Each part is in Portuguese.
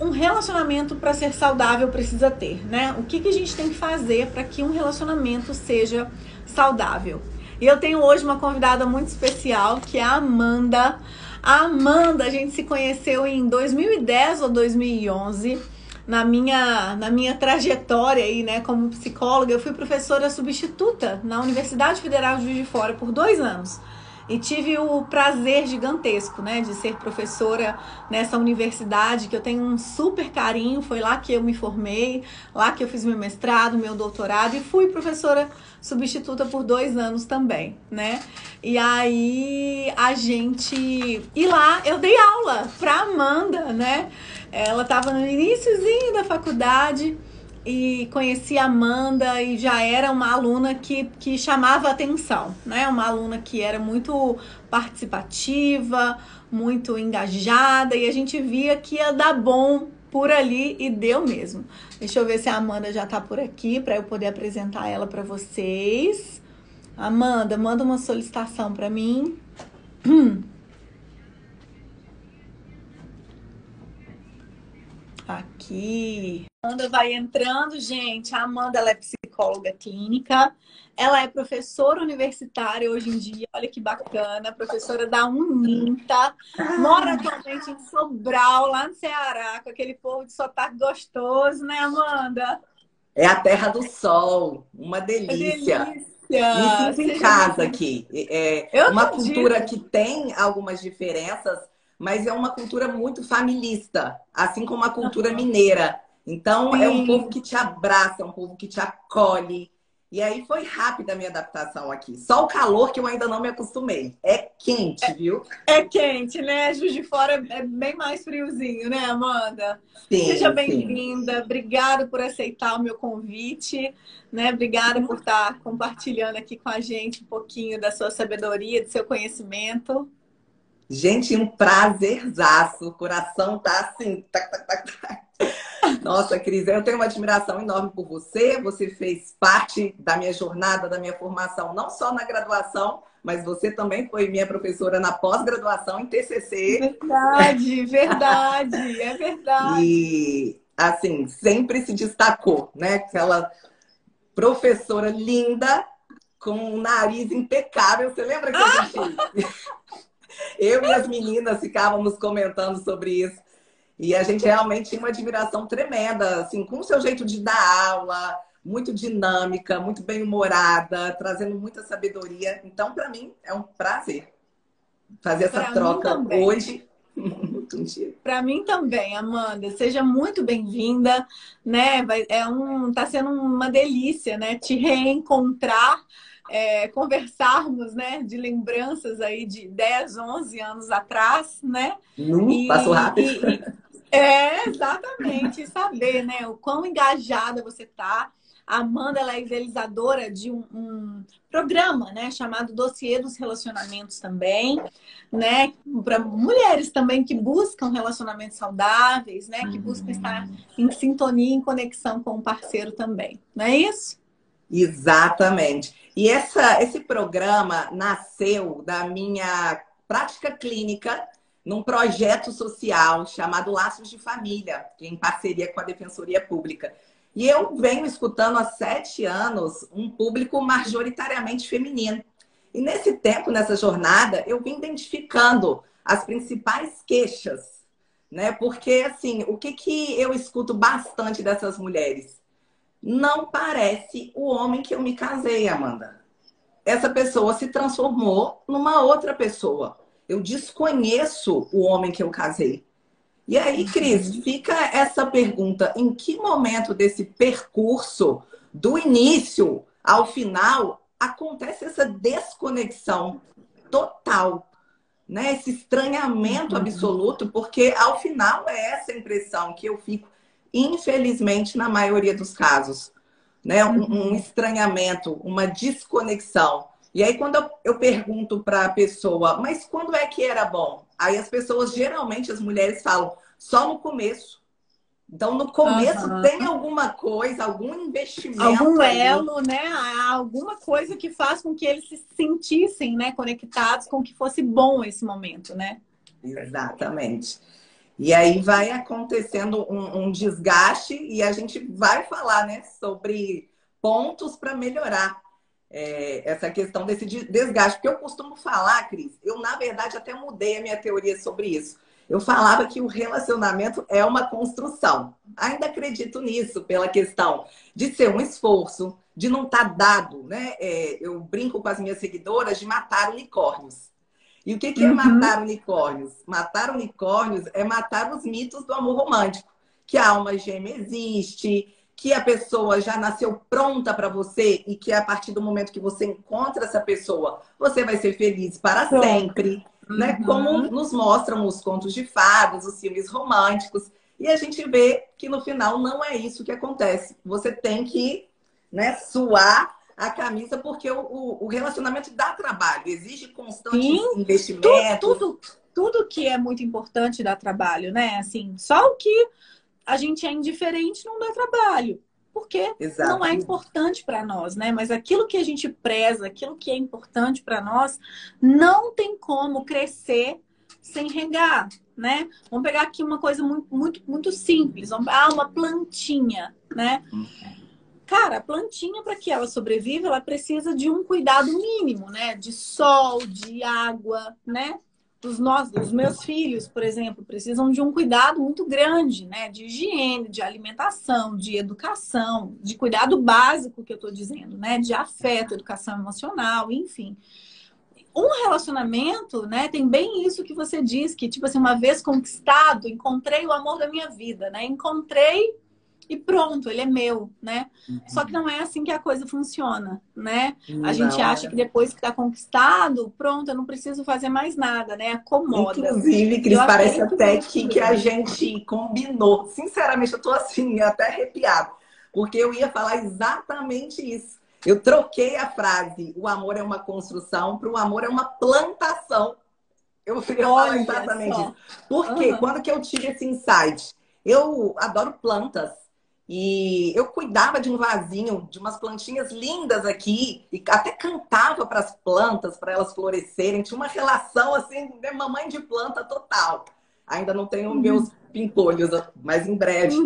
um relacionamento para ser saudável precisa ter, né? O que a gente tem que fazer para que um relacionamento seja saudável? E eu tenho hoje uma convidada muito especial, que é a Amanda. A Amanda, a gente se conheceu em 2010 ou 2011. Na minha trajetória aí, né, como psicóloga, eu fui professora substituta na Universidade Federal de Juiz de Fora por 2 anos. E tive o prazer gigantesco, né, de ser professora nessa universidade, que eu tenho um super carinho. Foi lá que eu me formei, lá que eu fiz meu mestrado, meu doutorado, e fui professora substituta por 2 anos também, né? E aí e lá eu dei aula pra Amanda, né? Ela estava no iniciozinho da faculdade e conheci a Amanda e já era uma aluna que chamava atenção, né? Uma aluna que era muito participativa, muito engajada, e a gente via que ia dar bom por ali, e deu mesmo. Deixa eu ver se a Amanda já tá por aqui para eu poder apresentar ela para vocês. Amanda, manda uma solicitação para mim. Aqui. A Amanda vai entrando, gente. A Amanda, ela é psicóloga clínica. Ela é professora universitária hoje em dia. Olha que bacana. Professora da Uninta. Mora atualmente em Sobral, lá no Ceará, com aquele povo de sotaque gostoso, né, Amanda? É a terra do sol. Uma Que delícia. Me delícia! sinto em Seja casa bem-vinda. aqui. É Eu uma cultura acredito. que tem algumas diferenças, mas é uma cultura muito familista, assim como a cultura mineira. Então, é um povo Sim. que te abraça, um povo que te acolhe. E aí foi rápida a minha adaptação aqui. Só o calor que eu ainda não me acostumei. É quente, viu? É quente, né? Juiz de Fora é bem mais friozinho, né, Amanda? Seja Sim, sim. bem-vinda. Obrigada por aceitar o meu convite, né? Obrigada por estar compartilhando aqui com a gente um pouquinho da sua sabedoria, do seu conhecimento. Gente, um prazerzaço. O coração tá assim. Tac, tac, tac, tac. Nossa, Cris, eu tenho uma admiração enorme por você. Você fez parte da minha jornada, da minha formação, não só na graduação, mas você também foi minha professora na pós-graduação em TCC. Verdade, verdade, é verdade. E, assim, sempre se destacou, né? Aquela professora linda, com um nariz impecável. Você lembra que a gente... Eu e as meninas ficávamos comentando sobre isso. E a gente realmente tinha uma admiração tremenda, assim, com o seu jeito de dar aula, muito dinâmica, muito bem-humorada, trazendo muita sabedoria. Então, para mim, é um prazer fazer essa Para mim troca também. hoje. Contigo. Para mim também, Amanda. Seja muito bem-vinda, né? Tá sendo uma delícia, né? Te reencontrar, conversarmos, né? De lembranças aí de 10, 11 anos atrás, né? Passou E, rápido. e, e- exatamente, e saber, né? O quão engajada você tá. A Amanda, ela é idealizadora de um programa, né? Chamado Dossiê dos Relacionamentos também, né? Para mulheres também que buscam relacionamentos saudáveis, né? Que buscam estar em sintonia, em conexão com o parceiro também. Não é isso? Exatamente. E esse programa nasceu da minha prática clínica num projeto social chamado Laços de Família, que é em parceria com a Defensoria Pública. E eu venho escutando há 7 anos um público majoritariamente feminino. E nesse tempo, nessa jornada, eu vim identificando as principais queixas, né? Porque, assim, o que eu escuto bastante dessas mulheres? Não parece o homem que eu me casei, Amanda. Essa pessoa se transformou numa outra pessoa. Eu desconheço o homem que eu casei. E aí, Cris, fica essa pergunta: em que momento desse percurso, do início ao final, acontece essa desconexão total, né? Esse estranhamento absoluto, porque ao final é essa impressão que eu fico, infelizmente, na maioria dos casos, né? Um estranhamento, uma desconexão. E aí, quando eu pergunto para a pessoa, mas quando é que era bom? Aí as pessoas, geralmente, as mulheres falam, só no começo. Então, no começo tem Aham. alguma coisa, algum Algum investimento ali. elo, né? Alguma coisa que faz com que eles se sentissem, né, conectados com que fosse bom esse momento, né? Exatamente. E aí vai acontecendo um desgaste e a gente vai falar, né, sobre pontos para melhorar essa questão desse desgaste. Porque eu costumo falar, Cris, eu na verdade até mudei a minha teoria sobre isso. Eu falava que o relacionamento é uma construção. Ainda acredito nisso, pela questão de ser um esforço, de não estar dado, né? Eu brinco com as minhas seguidoras de matar unicórnios. E o que é matar unicórnios? Matar unicórnios é matar os mitos do amor romântico. Que a alma gêmea existe, que a pessoa já nasceu pronta para você e que a partir do momento que você encontra essa pessoa, você vai ser feliz para sempre. Né? Como nos mostram os contos de fadas, os filmes românticos. E a gente vê que no final não é isso que acontece. Você tem que, né, suar a camisa, porque o relacionamento dá trabalho, exige constantes investimentos. Tudo que é muito importante dá trabalho, né? Assim, só o que a gente é indiferente não dá trabalho, porque não é importante para nós, né? Mas aquilo que a gente preza, aquilo que é importante para nós, não tem como crescer sem regar, né? Vamos pegar aqui uma coisa muito simples. Uma plantinha, né? Cara, a plantinha, para que ela sobreviva, ela precisa de um cuidado mínimo, né? De sol, de água, né? Os meus filhos, por exemplo, precisam de um cuidado muito grande, né? De higiene, de alimentação, de educação, de cuidado básico que eu tô dizendo, né? De afeto, educação emocional, enfim. Um relacionamento, né? Tem bem isso que você diz, que, tipo assim, uma vez conquistado, encontrei o amor da minha vida, né? Encontrei e pronto, ele é meu, né? Só que não é assim que a coisa funciona, né? A gente acha que depois que tá conquistado, pronto, eu não preciso fazer mais nada, né? Acomoda. Inclusive, Cris, parece até que a gente combinou. Sinceramente, eu tô assim, até arrepiado. Porque eu ia falar exatamente isso. Eu troquei a frase, o amor é uma construção, para o amor é uma plantação. Eu ia falar exatamente isso. Porque quando que eu tive esse insight? Eu adoro plantas. E eu cuidava de um vasinho, de umas plantinhas lindas aqui, e até cantava para as plantas, para elas florescerem. Tinha uma relação assim, de mamãe de planta total. Ainda não tenho meus pimpolhos, mas em breve.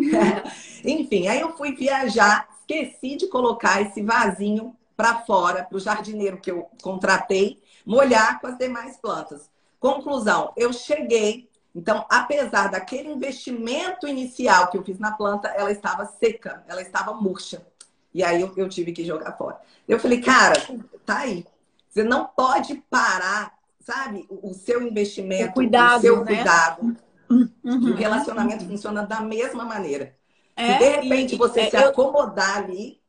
Enfim, aí eu fui viajar, esqueci de colocar esse vasinho para fora, para o jardineiro que eu contratei, molhar com as demais plantas. Conclusão, eu cheguei. Então, apesar daquele investimento inicial que eu fiz na planta, ela estava seca, ela estava murcha. E aí eu tive que jogar fora. Eu falei, cara, tá aí. Você não pode parar, sabe? O seu investimento, o seu cuidado. E o relacionamento funciona da mesma maneira. Se de repente você se acomodar ali...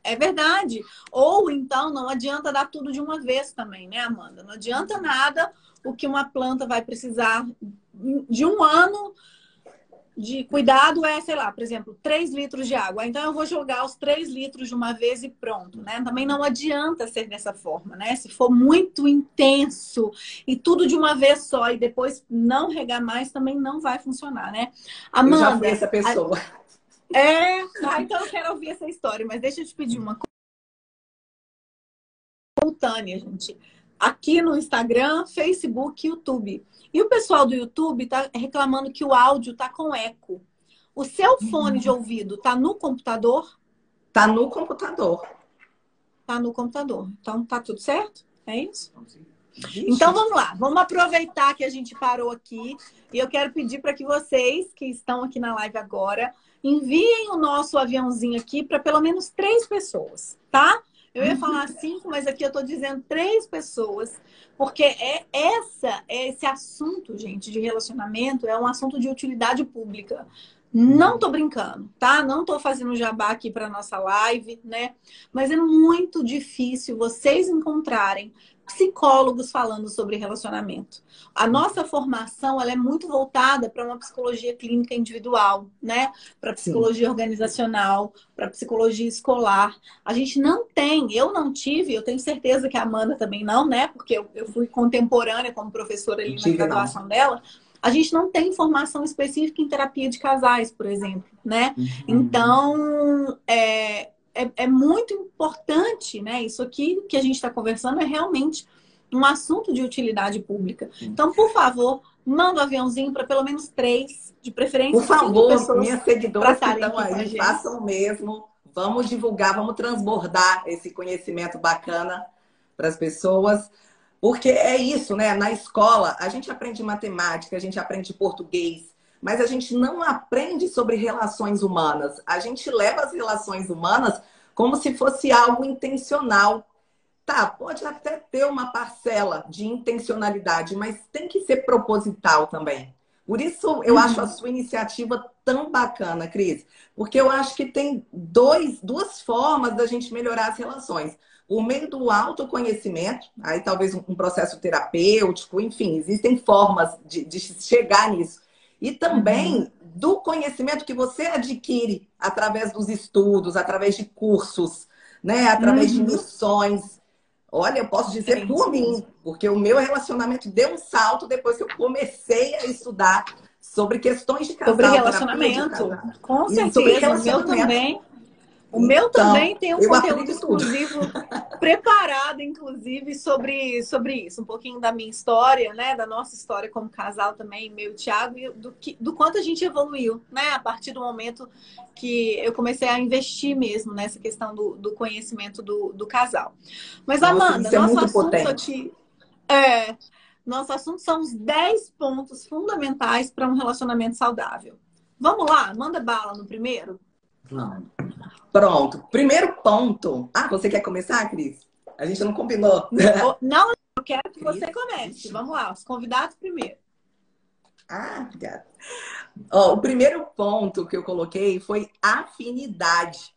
É verdade. Ou então não adianta dar tudo de uma vez também, né, Amanda? Não adianta nada o que uma planta vai precisar de um ano de cuidado sei lá, por exemplo, 3 litros de água. Então eu vou jogar os 3 litros de uma vez e pronto, né? Também não adianta ser dessa forma, né? Se for muito intenso e tudo de uma vez só e depois não regar mais, também não vai funcionar, né? Amanda, eu já fui essa pessoa. Então eu quero ouvir essa história, mas deixa eu te pedir uma coisa simultânea, gente. Aqui no Instagram, Facebook, YouTube. E o pessoal do YouTube tá reclamando que o áudio tá com eco. O seu fone de ouvido tá no computador? Tá no computador. Tá no computador. Então tá tudo certo? É isso? Então vamos lá. Vamos aproveitar que a gente parou aqui. E eu quero pedir para que vocês que estão aqui na live agora enviem o nosso aviãozinho aqui para pelo menos 3 pessoas, tá? Eu ia falar 5, mas aqui eu tô dizendo 3 pessoas, porque esse assunto, gente, de relacionamento é um assunto de utilidade pública. Não tô brincando, tá? Não tô fazendo jabá aqui para nossa live, né? Mas é muito difícil vocês encontrarem psicólogos falando sobre relacionamento. A nossa formação, ela é muito voltada para uma psicologia clínica individual, né? Para psicologia organizacional, para psicologia escolar. A gente não tem, eu não tive, eu tenho certeza que a Amanda também não, né? Porque eu fui contemporânea como professora ali na graduação dela. A gente não tem formação específica em terapia de casais, por exemplo, né? Então, é muito importante, né? Isso aqui que a gente está conversando é realmente um assunto de utilidade pública. Então, por favor, manda um aviãozinho para pelo menos 3, de Por preferência 5 favor, pessoas minhas para seguidoras que estarem estão aqui com a aí, gente. façam o mesmo. Vamos divulgar, vamos transbordar esse conhecimento bacana para as pessoas. Porque é isso, né? Na escola, a gente aprende matemática, a gente aprende português, mas a gente não aprende sobre relações humanas. A gente leva as relações humanas como se fosse algo intencional. Tá, pode até ter uma parcela de intencionalidade, mas tem que ser proposital também. Por isso eu acho a sua iniciativa tão bacana, Cris, porque eu acho que tem duas formas da gente melhorar as relações. Por meio do autoconhecimento, aí talvez um processo terapêutico, enfim, existem formas de chegar nisso. E também do conhecimento que você adquire através dos estudos, através de cursos, né? Através de missões. Olha, eu posso dizer por mim, porque o meu relacionamento deu um salto depois que eu comecei a estudar sobre questões de Sobre casal, terapia de relacionamento, casal. com E sobre certeza. O meu relacionamento. também. O meu Então, também tem um eu conteúdo aprendi tudo. exclusivo preparado, inclusive, sobre isso. Um pouquinho da minha história, né? Da nossa história como casal também, meu e Thiago, e do quanto a gente evoluiu, né? A partir do momento que eu comecei a investir mesmo nessa questão do conhecimento do casal. Mas, Nossa, Amanda, isso é nosso muito assunto potente. aqui nosso assunto são os 10 pontos fundamentais para um relacionamento saudável. Vamos lá, manda bala no primeiro? Não. Pronto. Primeiro ponto. Ah, você quer começar, Cris? A gente não combinou. Não, eu quero que Cris? você comece. Vamos lá, os convidados primeiro. Ah, obrigada. Ó, o primeiro ponto que eu coloquei foi afinidade.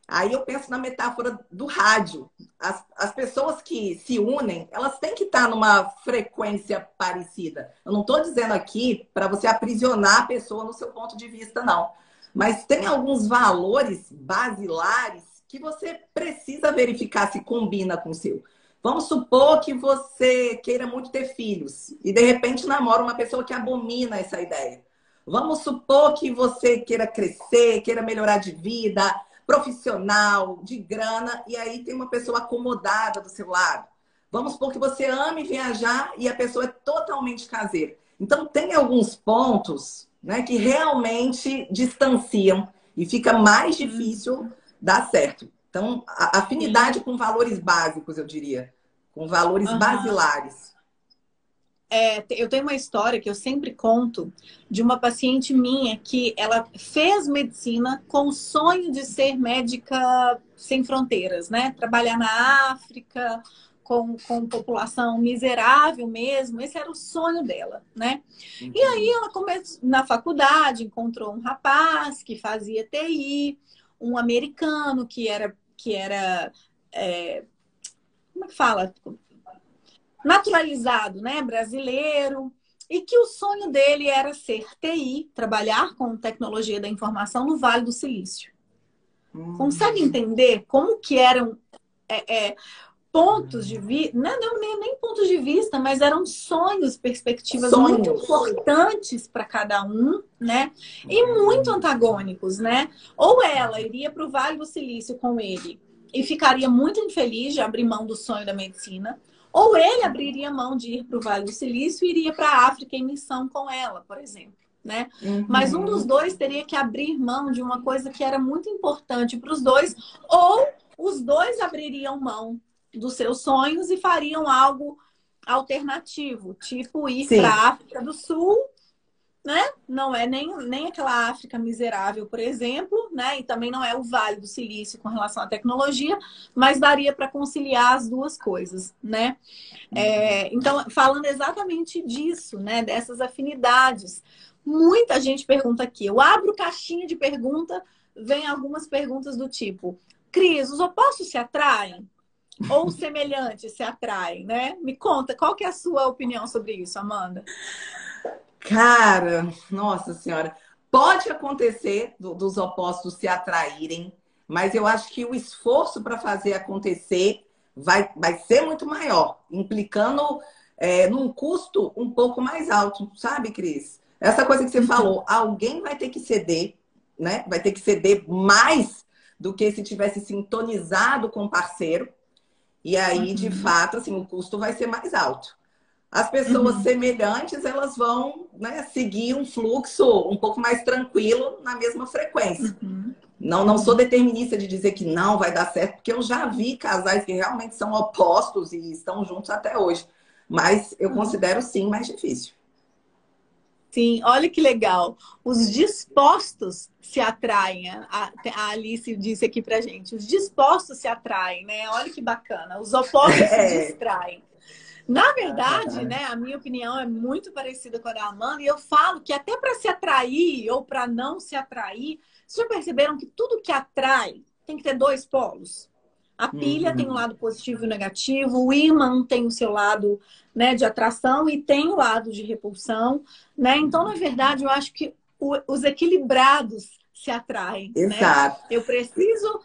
Aí eu penso na metáfora do rádio. As pessoas que se unem, elas têm que estar numa frequência parecida. Eu não estou dizendo aqui para você aprisionar a pessoa no seu ponto de vista, não. Mas tem alguns valores basilares que você precisa verificar se combina com o seu. Vamos supor que você queira muito ter filhos e de repente namora uma pessoa que abomina essa ideia. Vamos supor que você queira crescer, queira melhorar de vida, profissional, de grana, e aí tem uma pessoa acomodada do seu lado. Vamos supor que você ame viajar e a pessoa é totalmente caseira. Então, tem alguns pontos, né, que realmente distanciam e fica mais difícil dar certo. Então, a afinidade com valores básicos, eu diria, com valores basilares. Eu tenho uma história que eu sempre conto de uma paciente minha que ela fez medicina com o sonho de ser médica sem fronteiras, né? Trabalhar na África com população miserável mesmo. Esse era o sonho dela, né? E aí ela começou na faculdade, encontrou um rapaz que fazia TI, um americano que era como é que fala? Naturalizado, né, brasileiro, e que o sonho dele era ser TI, trabalhar com tecnologia da informação no Vale do Silício. Consegue entender como que eram pontos de vista, não nem pontos de vista, mas eram sonhos, perspectivas muito importantes para cada um, né? E muito antagônicos, né? Ou ela iria para o Vale do Silício com ele e ficaria muito infeliz de abrir mão do sonho da medicina, ou ele abriria mão de ir para o Vale do Silício e iria para a África em missão com ela, por exemplo, né? Mas um dos dois teria que abrir mão de uma coisa que era muito importante para os dois, ou os dois abririam mão dos seus sonhos e fariam algo alternativo, tipo ir para a África do Sul, né? Não é nem aquela África miserável, por exemplo, né? E também não é o Vale do Silício com relação à tecnologia, mas daria para conciliar as duas coisas, né? Então, falando exatamente disso, né? Dessas afinidades. Muita gente pergunta aqui. Eu abro caixinha de pergunta, vem algumas perguntas do tipo: Cris, os opostos se atraem? Ou semelhantes se atraem, né? Me conta, qual que é a sua opinião sobre isso, Amanda? Cara, nossa senhora, pode acontecer dos opostos se atraírem, mas eu acho que o esforço para fazer acontecer vai ser muito maior, implicando num custo um pouco mais alto, sabe, Cris? Essa coisa que você falou, alguém vai ter que ceder, né? Vai ter que ceder mais do que se tivesse sintonizado com o parceiro, e aí, de fato, assim, o custo vai ser mais alto. as pessoas semelhantes, elas vão, né, seguir um fluxo um pouco mais tranquilo na mesma frequência. Não sou determinista de dizer que não vai dar certo, porque eu já vi casais que realmente são opostos e estão juntos até hoje. Mas eu considero, sim, mais difícil. Sim, olha que legal. Os dispostos se atraem. A Alice disse aqui pra gente. Os dispostos se atraem, né? Olha que bacana. Os opostos se distraem. Na verdade, né, a minha opinião é muito parecida com a da Amanda. E eu falo que até para se atrair ou para não se atrair, vocês já perceberam que tudo que atrai tem que ter dois polos? A pilha tem um lado positivo e negativo, o ímã tem o seu lado, né, de atração e tem o lado de repulsão, né? Então, na verdade, eu acho que os equilibrados se atraem, Exato. Né? Eu preciso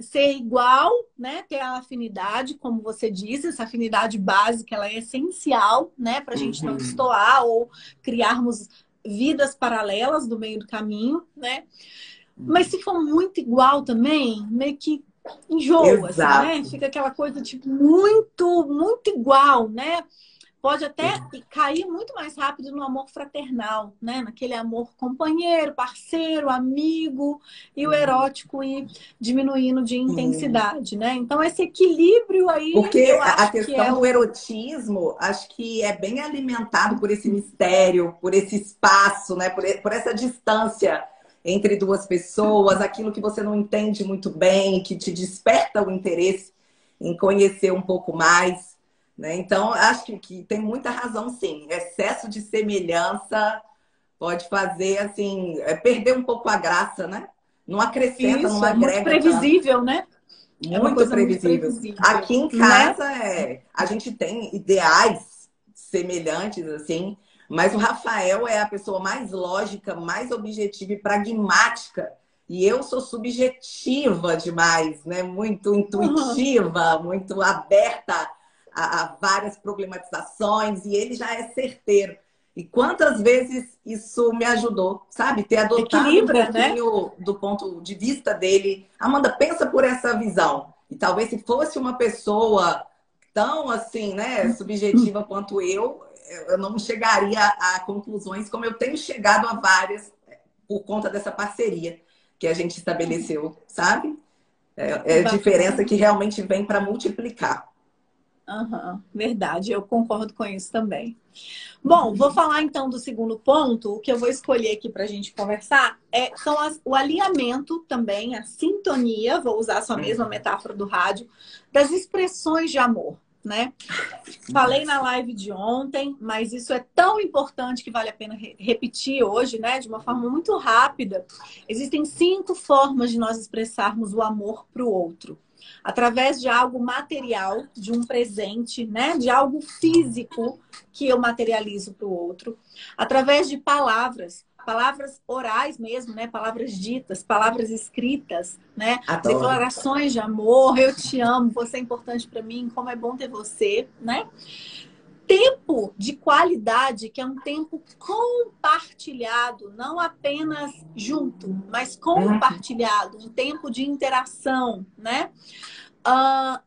ser igual, né? Ter a afinidade, como você disse, essa afinidade básica, ela é essencial, né? Para a gente não destoar ou criarmos vidas paralelas do meio do caminho, né? Mas se for muito igual também, meio que enjoa, assim, né? Fica aquela coisa, tipo, muito igual, né? Pode até cair muito mais rápido no amor fraternal, né? Naquele amor companheiro, parceiro, amigo, e o erótico ir diminuindo de intensidade, né? Então, esse equilíbrio aí, porque eu a acho que questão do erotismo, acho que é bem alimentado por esse mistério, por esse espaço, né? Por essa distância entre duas pessoas, aquilo que você não entende muito bem, que te desperta o interesse em conhecer um pouco mais, né? Então, acho que tem muita razão, sim. Excesso de semelhança pode fazer, assim, perder um pouco a graça, né? Não acrescenta, não isso é muito agrega tanto. previsível, né? É uma Muito coisa muito previsível. previsível, Aqui em né? casa, a gente tem ideais semelhantes, assim, mas o Rafael é a pessoa mais lógica, mais objetiva e pragmática. E eu sou subjetiva demais, né? Muito intuitiva, muito aberta a várias problematizações, e ele já é certeiro. E quantas vezes isso me ajudou, sabe? Ter adotado um Equilibra, né? pouquinho do ponto de vista dele. Amanda, pensa por essa visão. E talvez se fosse uma pessoa tão assim, né, subjetiva quanto eu não chegaria a conclusões como eu tenho chegado a várias por conta dessa parceria que a gente estabeleceu, sabe? É diferença que realmente vem para multiplicar. Verdade, eu concordo com isso também. Bom, vou falar então do segundo ponto. O que eu vou escolher aqui para a gente conversar são o alinhamento também, a sintonia, vou usar a sua mesma metáfora do rádio, das expressões de amor, né? Falei na live de ontem, mas isso é tão importante que vale a pena repetir hoje, né? De uma forma muito rápida. Existem 5 formas de nós expressarmos o amor para o outro. Através de algo material, de um presente, né? De algo físico que eu materializo para o outro. Através de palavras orais mesmo, né? Palavras ditas, palavras escritas, né? Adoro. Declarações de amor, eu te amo, você é importante para mim, como é bom ter você, né? Tempo de qualidade, que é um tempo compartilhado, não apenas junto, mas compartilhado, um tempo de interação, né?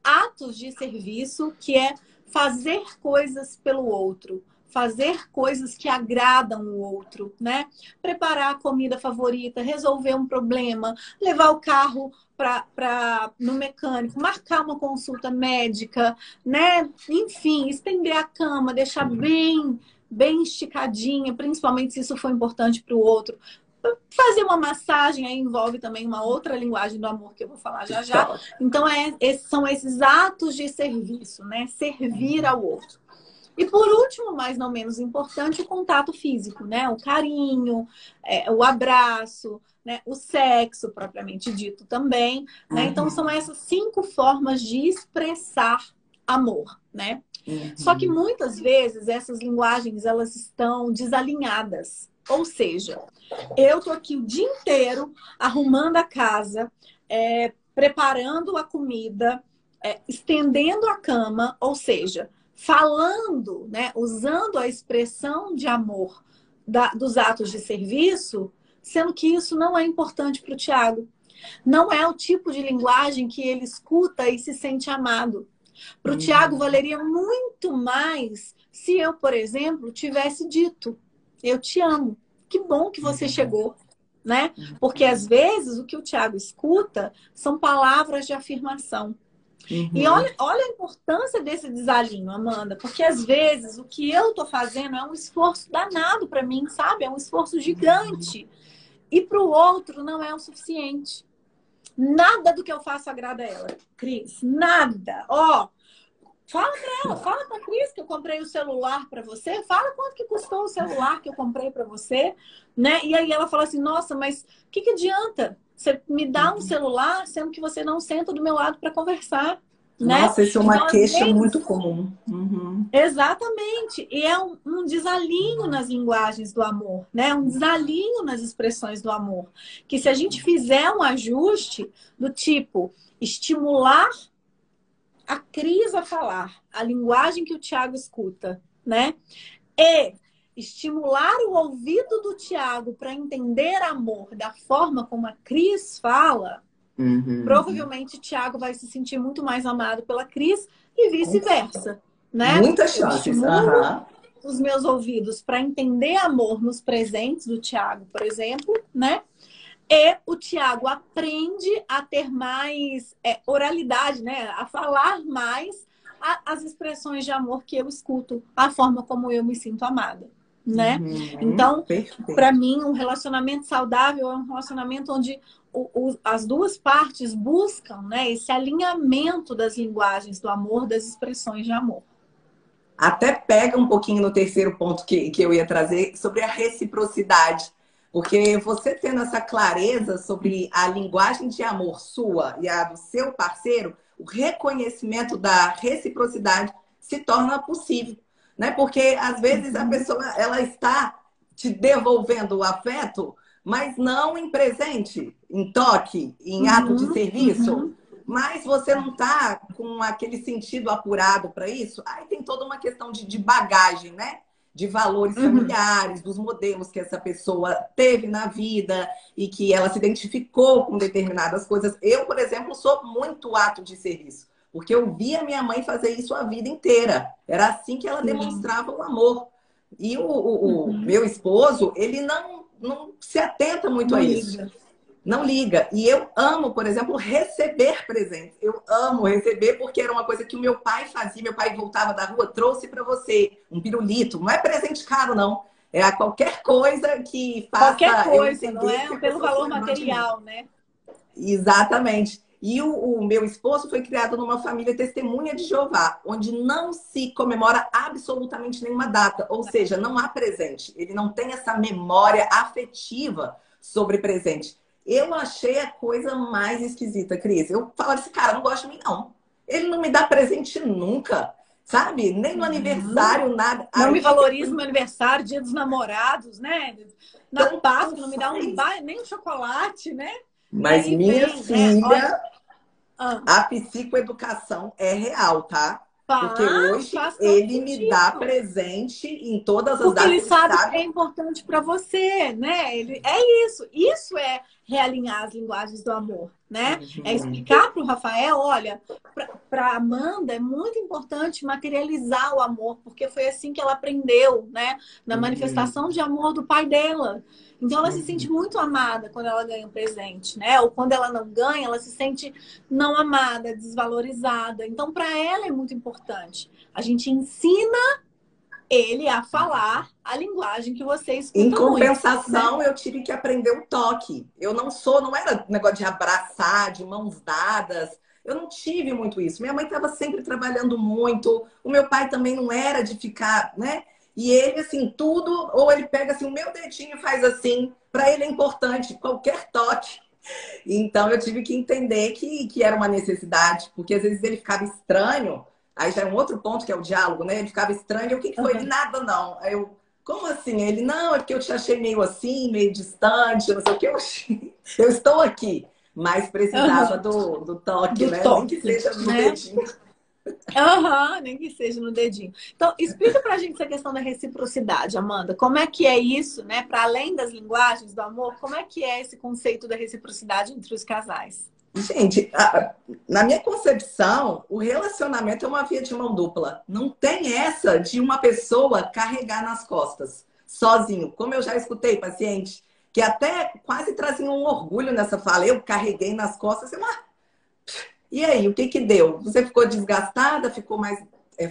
Atos de serviço, que é fazer coisas pelo outro, fazer coisas que agradam o outro, né? Preparar a comida favorita, resolver um problema, levar o carro no mecânico, marcar uma consulta médica, né? Enfim, estender a cama, deixar bem esticadinha, principalmente se isso for importante para o outro. Fazer uma massagem aí envolve também uma outra linguagem do amor que eu vou falar já. Então, são esses atos de serviço, né? Servir ao outro. E por último, mas não menos importante, o contato físico, né? O carinho, o abraço, né? O sexo propriamente dito também, né? Então são essas 5 formas de expressar amor, né? Só que muitas vezes essas linguagens elas estão desalinhadas. Ou seja, eu tô aqui o dia inteiro arrumando a casa, preparando a comida, estendendo a cama, ou seja, falando, né, usando a expressão de amor dos atos de serviço, sendo que isso não é importante para o Tiago. Não é o tipo de linguagem que ele escuta e se sente amado. Para o Tiago, valeria muito mais se eu, por exemplo, tivesse dito, eu te amo, que bom que você chegou, né? Porque às vezes o que o Tiago escuta são palavras de afirmação. E olha a importância desse desalinho, Amanda, porque às vezes o que eu tô fazendo é um esforço danado para mim, sabe? É um esforço gigante. E para o outro não é o suficiente. Nada do que eu faço agrada a ela, Cris. Nada. Ó, fala para ela, fala para Cris que eu comprei o celular para você. Fala quanto que custou o celular que eu comprei para você, né? E aí ela fala assim: "Nossa, mas o que adianta você me dar um celular sendo que você não senta do meu lado para conversar?" Né? Nossa, isso é uma Então, às queixa vezes, muito comum. exatamente. E é um desalinho nas linguagens do amor, né? Um desalinho nas expressões do amor. Que se a gente fizer um ajuste do tipo estimular a Cris a falar, a linguagem que o Tiago escuta, né? E estimular o ouvido do Tiago para entender amor da forma como a Cris fala, provavelmente o Tiago vai se sentir muito mais amado pela Cris e vice-versa, né? Muitas Eu chances. estimulo os meus ouvidos para entender amor nos presentes do Tiago, por exemplo, né? E o Tiago aprende a ter mais oralidade, né? A falar mais as expressões de amor que eu escuto, a forma como eu me sinto amada, né? Então, para mim, um relacionamento saudável é um relacionamento onde as duas partes buscam, né, esse alinhamento das linguagens do amor, das expressões de amor. Até pega um pouquinho no terceiro ponto que eu ia trazer sobre a reciprocidade. Porque você tendo essa clareza sobre a linguagem de amor sua e a do seu parceiro, o reconhecimento da reciprocidade se torna possível, né? Porque às vezes a pessoa ela está te devolvendo o afeto, mas não em presente, em toque, em ato de serviço. Mas você não está com aquele sentido apurado para isso, aí tem toda uma questão de bagagem, né? De valores familiares, dos modelos que essa pessoa teve na vida e que ela se identificou com determinadas coisas. Eu, por exemplo, sou muito ato de serviço, porque eu via minha mãe fazer isso a vida inteira. Era assim que ela demonstrava o amor. E o meu esposo, ele não se atenta muito a isso. Não liga. E eu amo, por exemplo, receber presentes. Eu amo receber porque era uma coisa que o meu pai fazia. Meu pai voltava da rua, trouxe para você um pirulito. Não é presente caro, não. É qualquer coisa que faça qualquer coisa, eu entender não é? que a Pelo pessoa valor foi amante de mim. material, né? Exatamente. E o meu esposo foi criado numa família testemunha de Jeová, onde não se comemora absolutamente nenhuma data. Ou seja, não há presente. Ele não tem essa memória afetiva sobre presente. Eu achei a coisa mais esquisita, Cris. Eu falava assim, cara, não gosta de mim, não. Ele não me dá presente nunca, sabe? Nem no aniversário, nada. Não Aí, me valoriza no meu aniversário, dia dos namorados, né? Na Páscoa, não me dá nem um chocolate, né? Mas aí minha vem, filha, né? Olha, a psicoeducação é real, tá? Porque hoje faz todo ele me dá sentido. presente em todas as Porque datas. ele Ele sabe que é sabe. importante para você, né? É isso. Isso é realinhar as linguagens do amor, né? É explicar para o Rafael, olha, para Amanda é muito importante materializar o amor, porque foi assim que ela aprendeu, né? Na manifestação de amor do pai dela. Então ela se sente muito amada quando ela ganha um presente, né? Ou quando ela não ganha, ela se sente não amada, desvalorizada. Então para ela é muito importante. A gente ensina ele a falar a linguagem que você escuta Em muito, compensação, né? eu tive que aprender o toque. Eu não era negócio de abraçar, de mãos dadas. Eu não tive muito isso. Minha mãe estava sempre trabalhando muito. O meu pai também não era de ficar, né? E ele, assim, tudo, ou ele pega assim, o meu dedinho e faz assim. Para ele é importante, qualquer toque. Então eu tive que entender que era uma necessidade, porque às vezes ele ficava estranho. Aí já é um outro ponto que é o diálogo, né? Ele ficava estranho. O que foi? Ele, nada, não. Aí eu, como assim? Ele, não, é porque eu te achei meio assim, meio distante, não sei o que. Eu estou aqui. Mas precisava do toque, Do né? Nem que toque, seja no né? dedinho. Nem que seja no dedinho. Então, explica pra gente essa questão da reciprocidade, Amanda. Como é que é isso, né? Para além das linguagens do amor, como é que é esse conceito da reciprocidade entre os casais? Gente, na minha concepção, o relacionamento é uma via de mão dupla. Não tem essa de uma pessoa carregar nas costas, sozinho. Como eu já escutei paciente que até quase traziam um orgulho nessa fala. Eu carreguei nas costas. E aí, o que que deu? Você ficou desgastada, ficou mais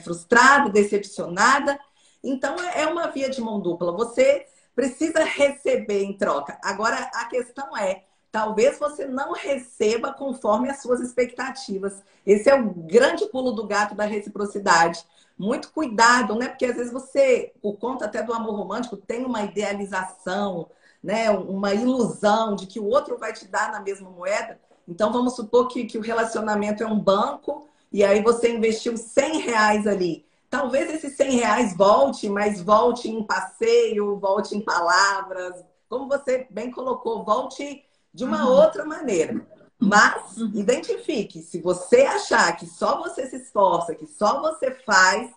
frustrada, decepcionada? Então, é uma via de mão dupla. Você precisa receber em troca. Agora, a questão é, talvez você não receba conforme as suas expectativas. Esse é o grande pulo do gato da reciprocidade. Muito cuidado, né? Porque às vezes você, por conta até do amor romântico, tem uma idealização, né? Uma ilusão de que o outro vai te dar na mesma moeda. Então, vamos supor que o relacionamento é um banco e aí você investiu R$ 100 ali. Talvez esses R$ 100 volte, mas volte em passeio, volte em palavras. Como você bem colocou, volte de uma outra maneira. Mas identifique, se você achar que só você se esforça, que só você faz,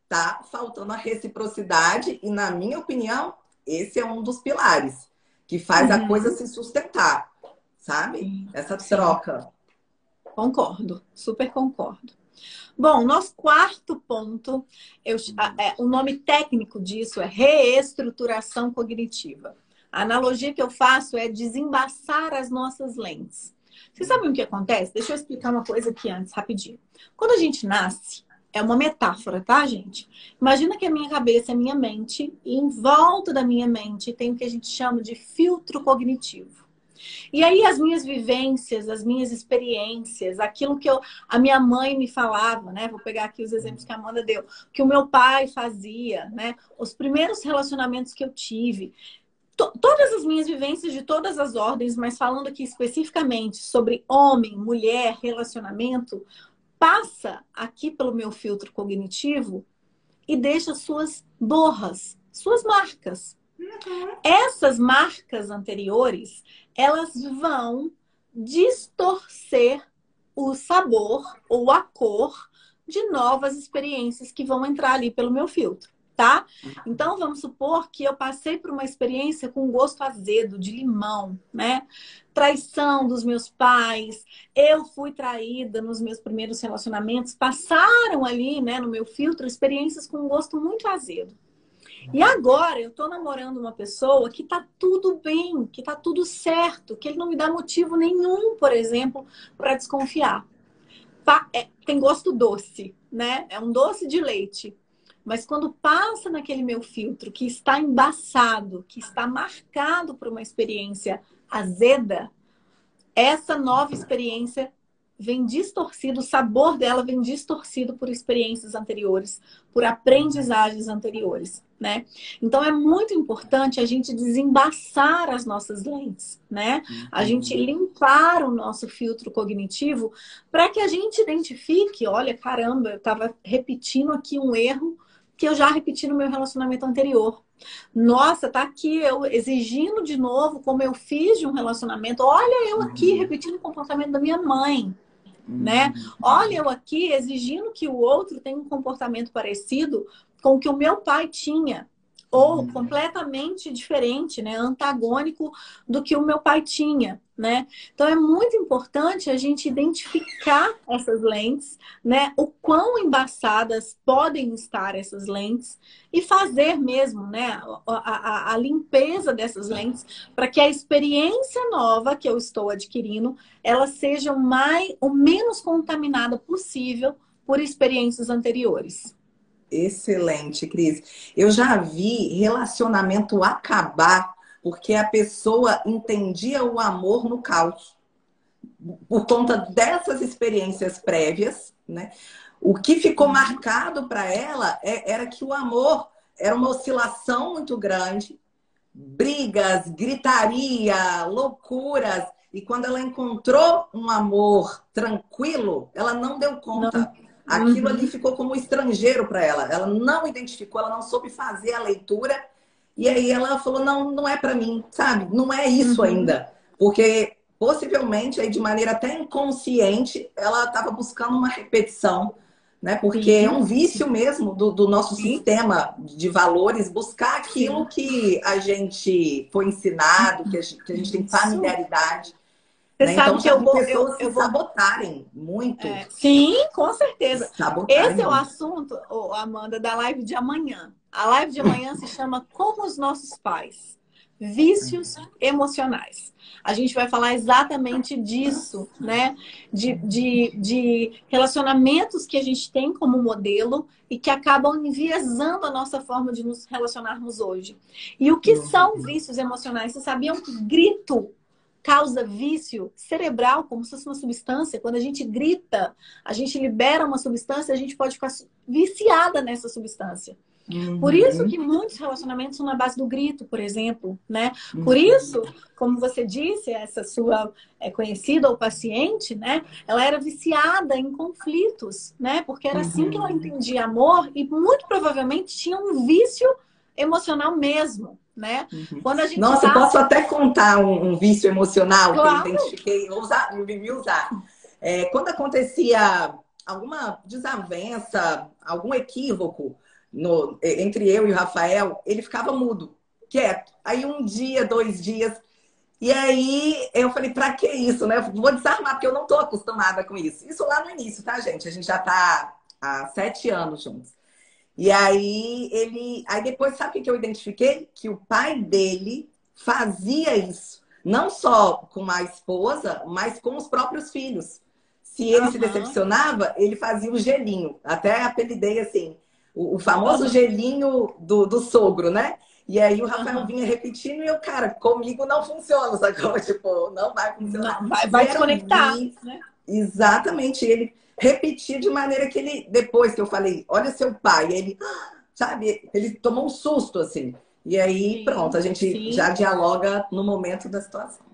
tá faltando a reciprocidade. E, na minha opinião, esse é um dos pilares que faz a coisa se sustentar. Sabe? Essa troca. Concordo, super concordo. Bom, nosso quarto ponto, o nome técnico disso é reestruturação cognitiva. A analogia que eu faço é desembaçar as nossas lentes. Vocês sabem o que acontece? Deixa eu explicar uma coisa aqui antes, rapidinho. Quando a gente nasce, é uma metáfora, tá, gente? Imagina que a minha cabeça é a minha mente e em volta da minha mente tem o que a gente chama de filtro cognitivo. E aí as minhas vivências, as minhas experiências, aquilo que a minha mãe me falava, né? Vou pegar aqui os exemplos que a Amanda deu, que o meu pai fazia, né? Os primeiros relacionamentos que eu tive. Todas as minhas vivências de todas as ordens, mas falando aqui especificamente sobre homem, mulher, relacionamento, passa aqui pelo meu filtro cognitivo e deixa suas borras, suas marcas. Essas marcas anteriores, elas vão distorcer o sabor ou a cor de novas experiências que vão entrar ali pelo meu filtro, tá? Então, vamos supor que eu passei por uma experiência com gosto azedo, de limão, né? Traição dos meus pais, eu fui traída nos meus primeiros relacionamentos, passaram ali, né, no meu filtro, experiências com gosto muito azedo. E agora eu tô namorando uma pessoa que tá tudo bem, que tá tudo certo, que ele não me dá motivo nenhum, por exemplo, para desconfiar. Tem gosto doce, né? É um doce de leite. Mas quando passa naquele meu filtro que está embaçado, que está marcado por uma experiência azeda, essa nova experiência vem distorcido, o sabor dela vem distorcido por experiências anteriores, por aprendizagens anteriores, né? Então é muito importante a gente desembaçar as nossas lentes, né? A gente limpar o nosso filtro cognitivo para que a gente identifique, olha, caramba, eu estava repetindo aqui um erro que eu já repeti no meu relacionamento anterior. Nossa, tá aqui eu exigindo de novo como eu fiz de um relacionamento. Olha eu aqui repetindo o comportamento da minha mãe, né? Olha eu aqui exigindo que o outro tenha um comportamento parecido com o que o meu pai tinha. Ou completamente diferente, né? Antagônico do que o meu pai tinha, né? Então é muito importante a gente identificar essas lentes, né? O quão embaçadas podem estar essas lentes e fazer mesmo, né? A limpeza dessas lentes para que a experiência nova que eu estou adquirindo, ela seja o menos contaminada possível por experiências anteriores. Excelente, Cris. Eu já vi relacionamento acabar porque a pessoa entendia o amor no caos. Por conta dessas experiências prévias, né? O que ficou marcado para ela era que o amor era uma oscilação muito grande, brigas, gritaria, loucuras. E quando ela encontrou um amor tranquilo, ela não deu conta. Aquilo ali ficou como estrangeiro para ela. Ela não identificou, ela não soube fazer a leitura. E aí ela falou, não, não é para mim, sabe? Não é isso ainda. Porque possivelmente, aí, de maneira até inconsciente, ela estava buscando uma repetição. Né? Porque é um vício mesmo do nosso sistema de valores buscar aquilo que a gente foi ensinado, que a gente tem familiaridade. Você né? sabe Então que já vi pessoas se eu vou. sabotarem muito. Sim, com certeza. Sabotarem Esse é o muito. assunto, ô, Amanda, da live de amanhã. A live de amanhã se chama Como os Nossos Pais. Vícios emocionais. A gente vai falar exatamente disso, né? De relacionamentos que a gente tem como modelo e que acabam enviesando a nossa forma de nos relacionarmos hoje. E o que são vícios emocionais? Vocês sabiam que grito causa vício cerebral, como se fosse uma substância? Quando a gente grita, a gente libera uma substância, a gente pode ficar viciada nessa substância. Por isso que muitos relacionamentos são na base do grito, por exemplo, né? Por isso, como você disse, essa sua conhecida ou paciente, né? Ela era viciada em conflitos, né? Porque era assim que ela entendia amor e muito provavelmente tinha um vício emocional mesmo, né? Quando a gente Nossa, tá... posso até contar um vício emocional que eu Claro. identifiquei, me usar. Quando acontecia alguma desavença, algum equívoco entre eu e o Rafael, ele ficava mudo, quieto. Aí um dia, 2 dias, e aí eu falei, pra que isso, né? Eu vou desarmar, porque eu não tô acostumada com isso. Isso lá no início, tá, gente? A gente já tá há 7 anos juntos. E aí depois, sabe o que eu identifiquei? Que o pai dele fazia isso. Não só com a esposa, mas com os próprios filhos. Se ele se decepcionava, ele fazia o gelinho. Até apelidei assim, o famoso gelinho do sogro, né? E aí o Rafael vinha repetindo e eu, cara, comigo não funciona, sacou? Tipo, não vai funcionar. Não, E vai era um desconectar, né? Exatamente, ele repetia de maneira que ele, depois que eu falei, olha seu pai, ele, sabe, ele tomou um susto assim. E aí, pronto, a gente já Sim. dialoga no momento da situação.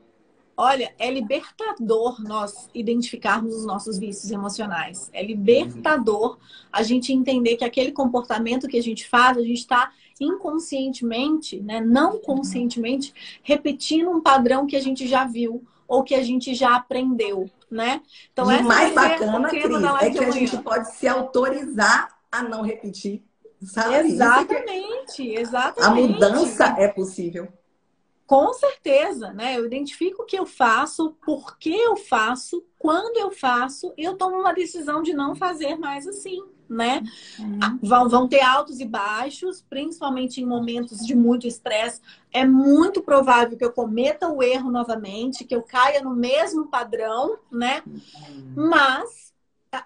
Olha, é libertador nós identificarmos os nossos vícios emocionais. É libertador a gente entender que aquele comportamento que a gente faz, a gente está inconscientemente, né, não conscientemente, repetindo um padrão que a gente já viu ou que a gente já aprendeu, né? Então, E o essa vai mais ser o bacana, tema da Cris, é live de que a gente amanhã. pode se autorizar a não repetir, sabe? Isso é que Exatamente, a exatamente. mudança é possível. Com certeza, né? Eu identifico o que eu faço, por que eu faço, quando eu faço, e eu tomo uma decisão de não fazer mais assim, né? Vão ter altos e baixos, principalmente em momentos de muito estresse. É muito provável que eu cometa o erro novamente, que eu caia no mesmo padrão, né? Mas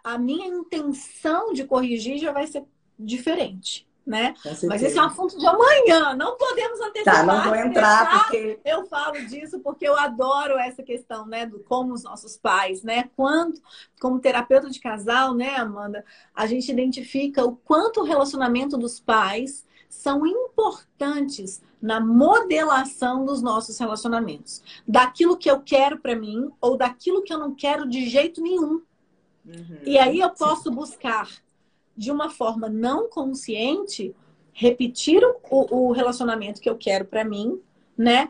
a minha intenção de corrigir já vai ser diferente, né? Com Mas esse é um certeza. assunto de amanhã, não podemos Tá, não vou antecipar. Se entrar deixar, porque eu falo disso porque eu adoro essa questão, né, do como os nossos pais, né? Quanto, como terapeuta de casal, né, Amanda, a gente identifica o quanto o relacionamento dos pais são importantes na modelação dos nossos relacionamentos, daquilo que eu quero para mim ou daquilo que eu não quero de jeito nenhum. E aí eu posso buscar de uma forma não consciente repetir o relacionamento que eu quero para mim, né?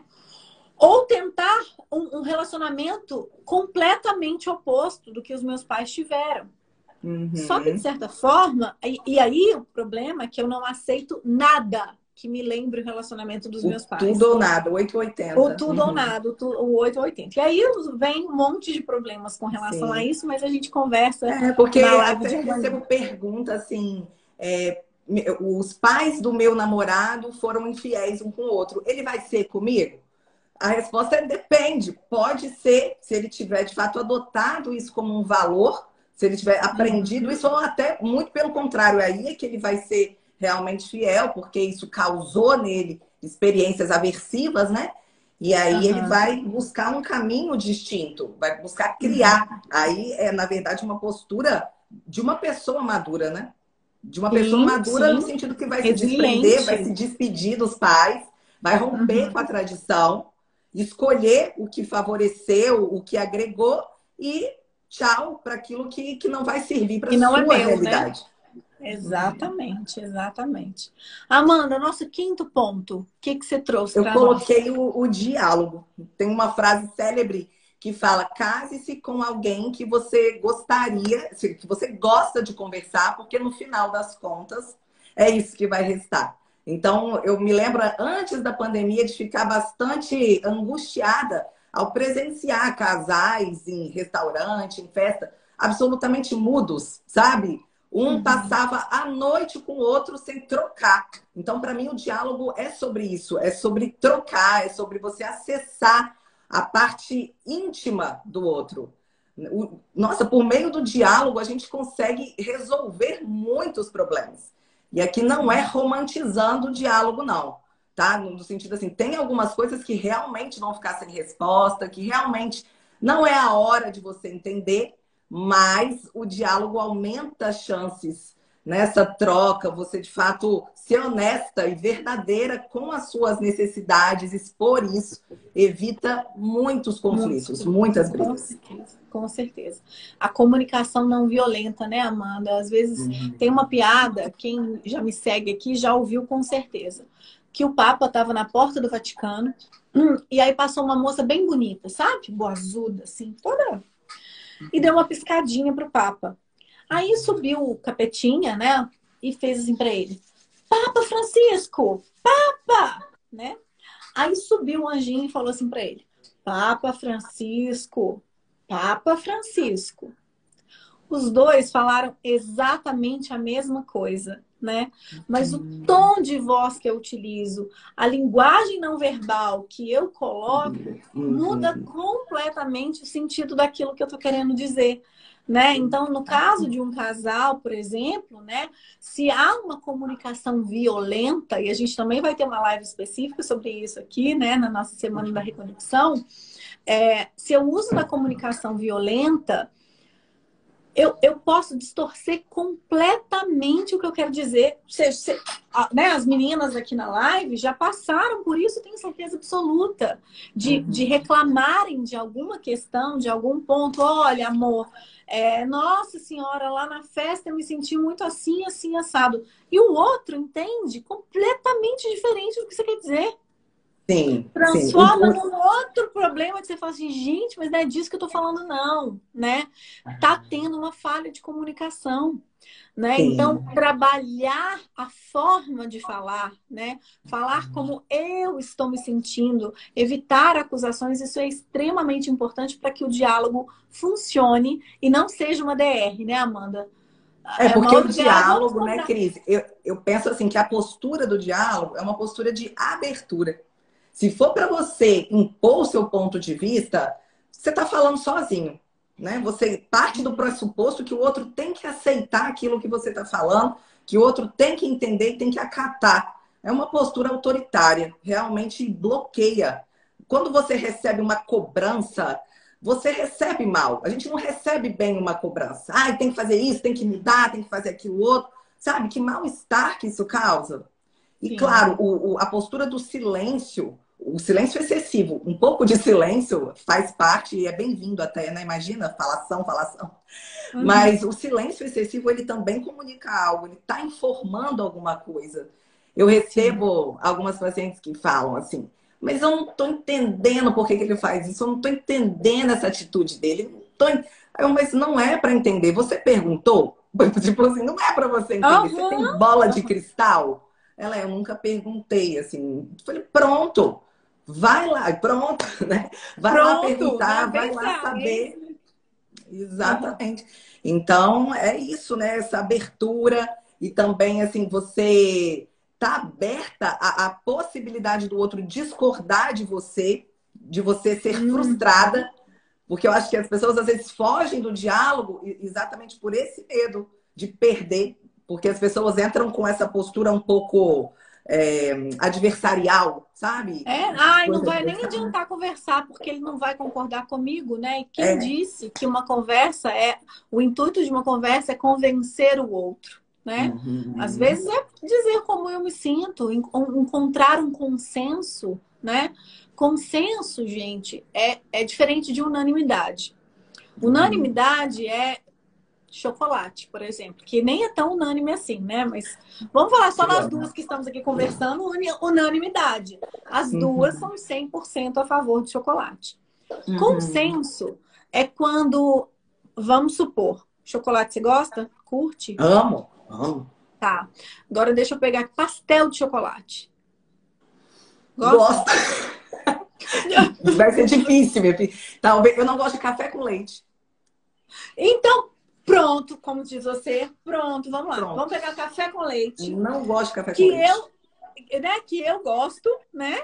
Ou tentar um relacionamento completamente oposto do que os meus pais tiveram. Só que, de certa forma, e aí o problema é que eu não aceito nada que me lembre o relacionamento dos meus pais. tudo ou nada, 880. O tudo ou nada, o 880. E aí vem um monte de problemas com relação a isso, mas a gente conversa porque na live até de amanhã. recebo pergunta assim, os pais do meu namorado foram infiéis um com o outro, ele vai ser comigo? A resposta é depende. Pode ser, se ele tiver de fato adotado isso como um valor, se ele tiver aprendido isso, ou até muito pelo contrário, aí é que ele vai ser realmente fiel, porque isso causou nele experiências aversivas, né? E aí ele vai buscar um caminho distinto, vai buscar criar. Aí é, na verdade, uma postura de uma pessoa madura, né? De uma pessoa madura no sentido que vai se desprender, vai se despedir dos pais, vai romper com a tradição, escolher o que favoreceu, o que agregou e tchau para aquilo que não vai servir para a sua realidade. Né? Exatamente, exatamente. Amanda, nosso quinto ponto, o que você trouxe para nós? Eu coloquei o diálogo. Tem uma frase célebre que fala: case-se com alguém que você gostaria, que você gosta de conversar, porque no final das contas é isso que vai restar. Então, eu me lembro antes da pandemia de ficar bastante angustiada, ao presenciar casais em restaurante, em festa, absolutamente mudos, sabe? Um passava a noite com o outro sem trocar. Então, para mim, o diálogo é sobre isso, é sobre trocar, é sobre você acessar a parte íntima do outro. Nossa, por meio do diálogo, a gente consegue resolver muitos problemas. E aqui não é romantizando o diálogo, não. Tá? No sentido assim, tem algumas coisas que realmente vão ficar sem resposta, que realmente não é a hora de você entender, mas o diálogo aumenta as chances nessa troca, você de fato ser honesta e verdadeira com as suas necessidades, expor isso, evita muitos conflitos, muitas Com brigas. certeza, com certeza. A comunicação não violenta, né, Amanda? Às vezes tem uma piada, quem já me segue aqui já ouviu com certeza, que o Papa estava na porta do Vaticano e aí passou uma moça bem bonita, sabe? Boazuda, assim, toda. E deu uma piscadinha pro Papa. Aí subiu o capetinha, né? E fez assim para ele: Papa Francisco! Papa! Né? Aí subiu um anjinho e falou assim para ele: Papa Francisco! Papa Francisco! Os dois falaram exatamente a mesma coisa, né? Mas o tom de voz que eu utilizo, a linguagem não verbal que eu coloco, muda completamente o sentido daquilo que eu tô querendo dizer, né? Então, no caso de um casal, por exemplo, né? Se há uma comunicação violenta, e a gente também vai ter uma live específica sobre isso aqui, né? Na nossa Semana da Reconexão, se eu uso da comunicação violenta, eu posso distorcer completamente o que eu quero dizer. Né, as meninas aqui na live já passaram por isso, tenho certeza absoluta, de reclamarem de alguma questão, de algum ponto. Olha, amor, nossa senhora, lá na festa eu me senti muito assim, assim, assado. E o outro entende completamente diferente do que você quer dizer. Sim, Transforma num outro problema que você fala assim, gente, mas não é disso que eu tô falando, não, né? Tá tendo uma falha de comunicação, né? sim. Então, trabalhar a forma de falar, né? Falar como eu estou me sentindo, evitar acusações, isso é extremamente importante para que o diálogo funcione e não seja uma DR, né, Amanda? Porque o diálogo, né, Cris? Eu penso assim que a postura do diálogo é uma postura de abertura. Se for para você impor o seu ponto de vista, você está falando sozinho, né? Você parte do pressuposto que o outro tem que aceitar aquilo que você está falando, que o outro tem que entender e tem que acatar. É uma postura autoritária, realmente bloqueia. Quando você recebe uma cobrança, você recebe mal. A gente não recebe bem uma cobrança. Ah, tem que fazer isso, tem que mudar, tem que fazer aquilo outro. Sabe que mal-estar que isso causa? E, claro, a postura do silêncio, o silêncio excessivo, um pouco de silêncio faz parte e é bem-vindo até, né? Imagina, falação. Mas o silêncio excessivo, ele também comunica algo, ele está informando alguma coisa. Eu recebo algumas pacientes que falam assim, mas eu não estou entendendo por que ele faz isso, eu não estou entendendo essa atitude dele. Mas não é para entender. Você perguntou? Tipo assim, não é para você entender. Você tem bola de cristal? Eu nunca perguntei, assim. Falei, pronto, vai lá, pronto, né? Vai lá perguntar, vai lá saber. Exatamente. Então, é isso, né? Essa abertura e também, assim, você tá aberta à possibilidade do outro discordar de você ser frustrada, porque eu acho que as pessoas, às vezes, fogem do diálogo exatamente por esse medo de perder. Porque as pessoas entram com essa postura um pouco adversarial, sabe? Não vai nem adiantar conversar, porque ele não vai concordar comigo, né? E quem disse que uma conversa o intuito de uma conversa é convencer o outro, né? Às vezes é dizer como eu me sinto, encontrar um consenso, né? Consenso, gente, é diferente de unanimidade. Unanimidade é chocolate, por exemplo, que nem é tão unânime assim, né? Mas vamos falar só nós duas que estamos aqui conversando, unanimidade. As duas são 100% a favor de chocolate. Consenso é quando, vamos supor, chocolate você gosta? Curte? Amo. Tá. Agora deixa eu pegar pastel de chocolate. Gosto. Vai ser difícil, minha filha. Talvez eu não gosto de café com leite. Então, pronto, como diz você, pronto, vamos lá. Pronto. Vamos pegar café com leite. Não gosto de café com Que leite. que eu gosto, né?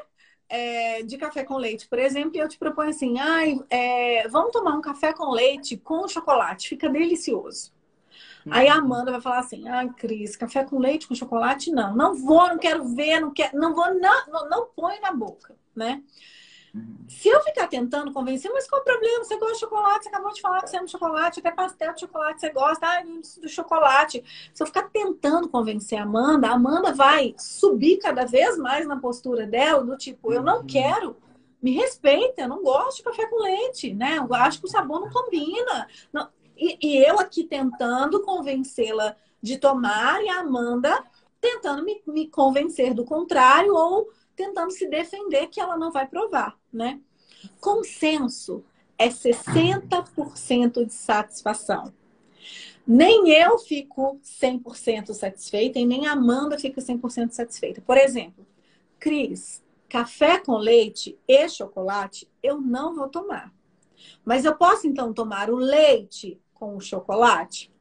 De café com leite, por exemplo, e eu te proponho assim, vamos tomar um café com leite com chocolate, fica delicioso. Aí a Amanda vai falar assim, ai, Cris, café com leite com chocolate, não. Não vou, não quero ver, não quero, não vou, não põe na boca, né? Se eu ficar tentando convencer, mas qual o problema? Você gosta de chocolate, você acabou de falar que você ama chocolate, até pastel de chocolate você gosta, do chocolate. Se eu ficar tentando convencer a Amanda vai subir cada vez mais na postura dela, do tipo, eu não quero, me respeita, eu não gosto de café com leite, né? Eu acho que o sabor não combina. Não. E eu aqui tentando convencê-la de tomar e a Amanda tentando me convencer do contrário ou tentando se defender que ela não vai provar, né? Consenso é 60% de satisfação. Nem eu fico 100% satisfeita e nem a Amanda fica 100% satisfeita. Por exemplo, Cris, café com leite e chocolate eu não vou tomar. Mas eu posso, então, tomar o leite com o chocolate?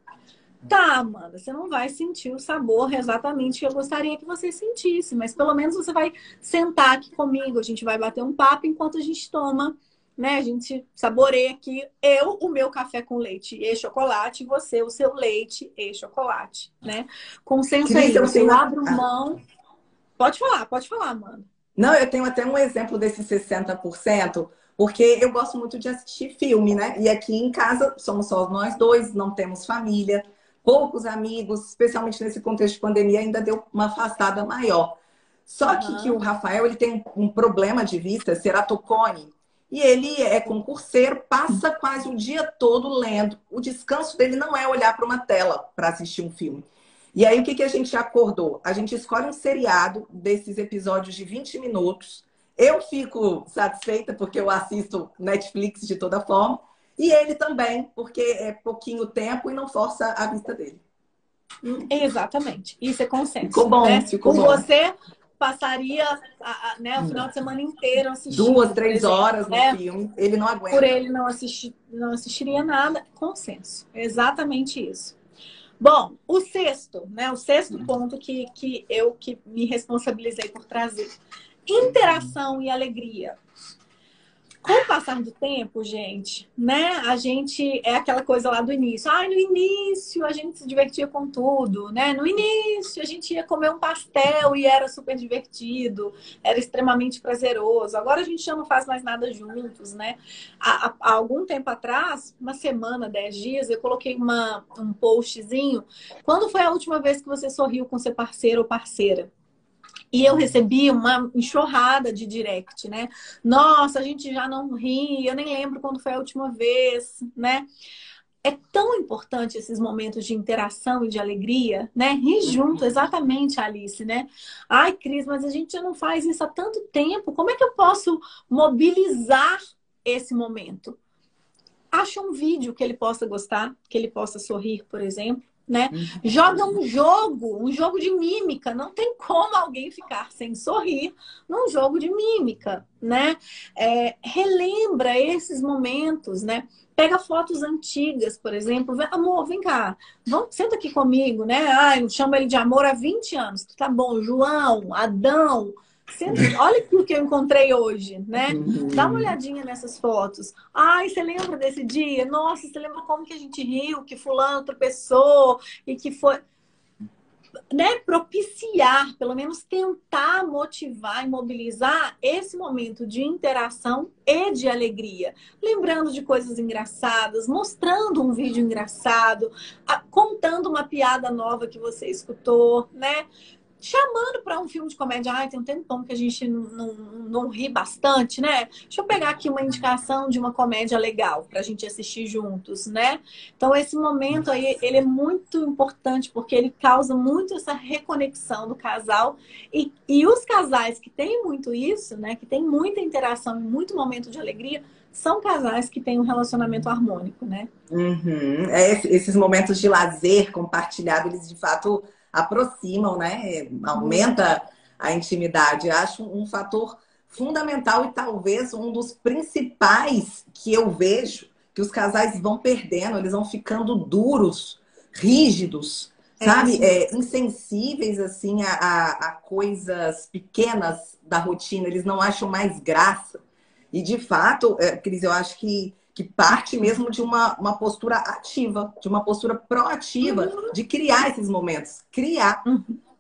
Tá, Amanda, você não vai sentir o sabor exatamente que eu gostaria que você sentisse, mas pelo menos você vai sentar aqui comigo, a gente vai bater um papo enquanto a gente toma, né? A gente saboreia aqui, o meu café com leite e chocolate, e você o seu leite e chocolate, né? Consenso é isso, eu abro mão... Pode falar, Amanda. Não, eu tenho até um exemplo desses 60%, porque eu gosto muito de assistir filme, né? E aqui em casa somos só nós dois, não temos família, poucos amigos, especialmente nesse contexto de pandemia, ainda deu uma afastada maior. Só que o Rafael, ele tem um problema de vista, ceratocone, e ele é concurseiro, passa quase o dia todo lendo. O descanso dele não é olhar para uma tela para assistir um filme. E aí, o que a gente acordou? A gente escolhe um seriado desses episódios de 20 minutos. Eu fico satisfeita porque eu assisto Netflix de toda forma. E ele também, porque é pouquinho tempo e não força a vista dele. Exatamente. Isso é consenso. Ficou bom, né? ficou bom. Você passaria o final de semana inteiro assistindo. 2, 3 horas no filme. Ele não aguenta. Por ele não assistiria nada. Consenso. Exatamente isso. Bom, o sexto ponto que me responsabilizei por trazer. Interação e alegria. Com o passar do tempo, gente, né? A gente é aquela coisa lá do início. No início a gente se divertia com tudo, né? No início a gente ia comer um pastel e era super divertido, era extremamente prazeroso. Agora a gente já não faz mais nada juntos, né? Há algum tempo atrás, uma semana, 10 dias, eu coloquei um postzinho. Quando foi a última vez que você sorriu com seu parceiro ou parceira? E eu recebi uma enxurrada de direct, né? Nossa, a gente já não ri, eu nem lembro quando foi a última vez, né? É tão importante esses momentos de interação e de alegria, né? Rir junto, exatamente, Alice, né? Ai, Cris, mas a gente já não faz isso há tanto tempo. Como é que eu posso mobilizar esse momento? Acha um vídeo que ele possa gostar, que ele possa sorrir, por exemplo. Né? Joga um jogo de mímica. Não tem como alguém ficar sem sorrir num jogo de mímica, né? Relembra esses momentos, né? Pega fotos antigas, por exemplo. Amor, vem cá. Senta aqui comigo, né? Eu chamo ele de amor há 20 anos. Tá bom, João, Adão. Olha aquilo que eu encontrei hoje, né? Dá uma olhadinha nessas fotos. Você lembra desse dia? Nossa, você lembra como que a gente riu, que fulano tropeçou e que foi... Né? Propiciar, pelo menos tentar motivar e mobilizar esse momento de interação e de alegria. Lembrando de coisas engraçadas, mostrando um vídeo engraçado, contando uma piada nova que você escutou, né? Chamando para um filme de comédia. Tem um tempão que a gente não ri bastante, né? Deixa eu pegar aqui uma indicação de uma comédia legal para a gente assistir juntos, né? Então, esse momento aí, ele é muito importante porque ele causa muito essa reconexão do casal. E os casais que têm muito isso, né? Que tem muita interação e muito momento de alegria, são casais que têm um relacionamento harmônico, né? Esses momentos de lazer compartilhado, eles de fato aproximam, né? Aumenta a intimidade. Acho um fator fundamental e talvez um dos principais que eu vejo que os casais vão perdendo, eles vão ficando duros, rígidos, sabe? Insensíveis, assim, a coisas pequenas da rotina, eles não acham mais graça. E, de fato, Cris, eu acho que parte mesmo de uma postura ativa, de uma postura proativa, de criar esses momentos. Criar.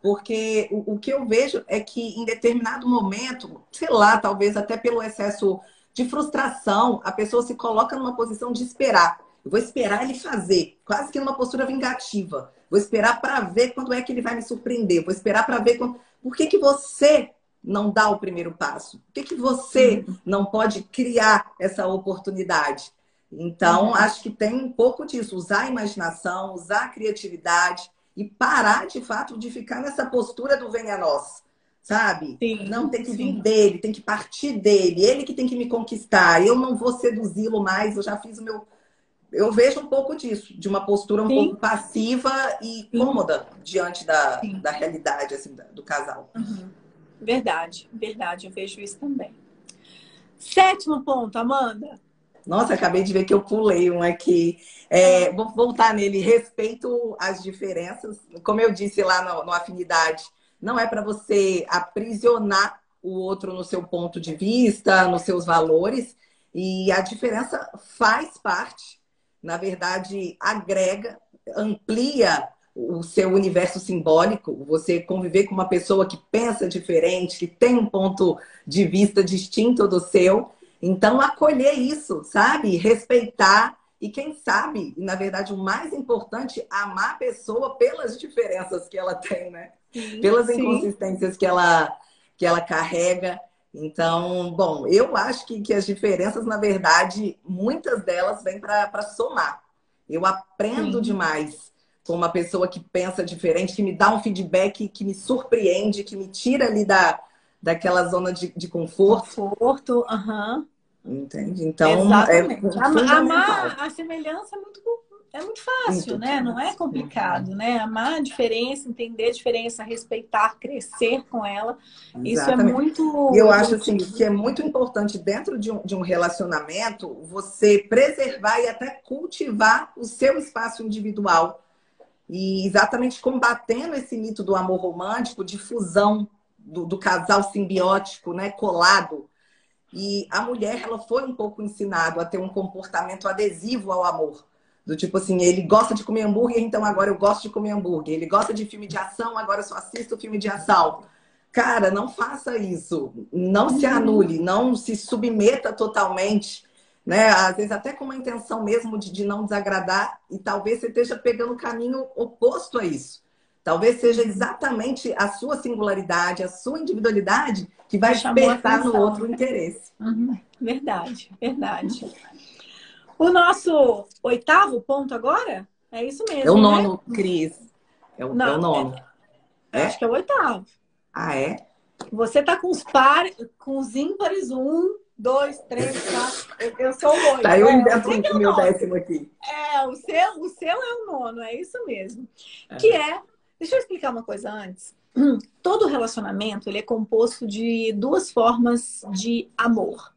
Porque o que eu vejo é que em determinado momento, sei lá, talvez até pelo excesso de frustração, a pessoa se coloca numa posição de esperar. Eu vou esperar ele fazer, quase que numa postura vingativa. Vou esperar para ver quando é que ele vai me surpreender. Vou esperar para ver quando... Por que você não dá o primeiro passo? Por que você não pode criar essa oportunidade? Então, acho que tem um pouco disso. Usar a imaginação, usar a criatividade e parar, de fato, de ficar nessa postura do venha a nós, sabe? Sim, não, tem que vir dele, tem que partir dele, ele que tem que me conquistar, eu não vou seduzi-lo mais, eu já fiz o meu... Eu vejo um pouco disso, de uma postura um pouco passiva e cômoda diante da realidade, assim, do casal. Verdade, verdade, eu vejo isso também. 7º ponto, Amanda. Nossa, acabei de ver que eu pulei um aqui. Vou voltar nele. Respeito às diferenças. Como eu disse lá no Afinidade, não é para você aprisionar o outro no seu ponto de vista, nos seus valores. E a diferença faz parte, na verdade, agrega, amplia o seu universo simbólico. Você conviver com uma pessoa que pensa diferente, que tem um ponto de vista distinto do seu. Então, acolher isso, sabe? Respeitar e, quem sabe, na verdade, o mais importante, amar a pessoa pelas diferenças que ela tem, né? Pelas inconsistências que ela carrega. Então, bom, eu acho que as diferenças, na verdade, muitas delas vêm para somar. Eu aprendo demais com uma pessoa que pensa diferente, que me dá um feedback que me surpreende, que me tira ali daquela zona de conforto. Entende? Então, exatamente. É fundamental. Amar a semelhança é muito fácil, né? Não é complicado, né? Amar a diferença, entender a diferença, respeitar, crescer com ela. Exatamente. Isso é muito... E eu acho assim, que é muito importante dentro de um relacionamento você preservar e até cultivar o seu espaço individual. E exatamente combatendo esse mito do amor romântico, de fusão do casal simbiótico, né, colado. E a mulher, ela foi um pouco ensinada a ter um comportamento adesivo ao amor. Do tipo assim, ele gosta de comer hambúrguer, então agora eu gosto de comer hambúrguer. Ele gosta de filme de ação, agora eu só assisto filme de ação. Cara, não faça isso. Não se anule, não se submeta totalmente, né? Às vezes até com uma intenção mesmo de não desagradar, e talvez você esteja pegando o caminho oposto a isso. Talvez seja exatamente a sua singularidade, a sua individualidade que vai despertar no outro o interesse. Verdade, verdade. O nosso 8º ponto agora? É isso mesmo, é o nono, né? Cris. É o nono. Acho que é o 8º. Ah, é? Você tá com os ímpares, 1, 2, 3, 4. Eu sou o 8. Tá eu dentro do meu 10º aqui. O seu é o 9, é isso mesmo. Que é... Deixa eu explicar uma coisa antes. Todo relacionamento ele é composto de 2 formas de amor.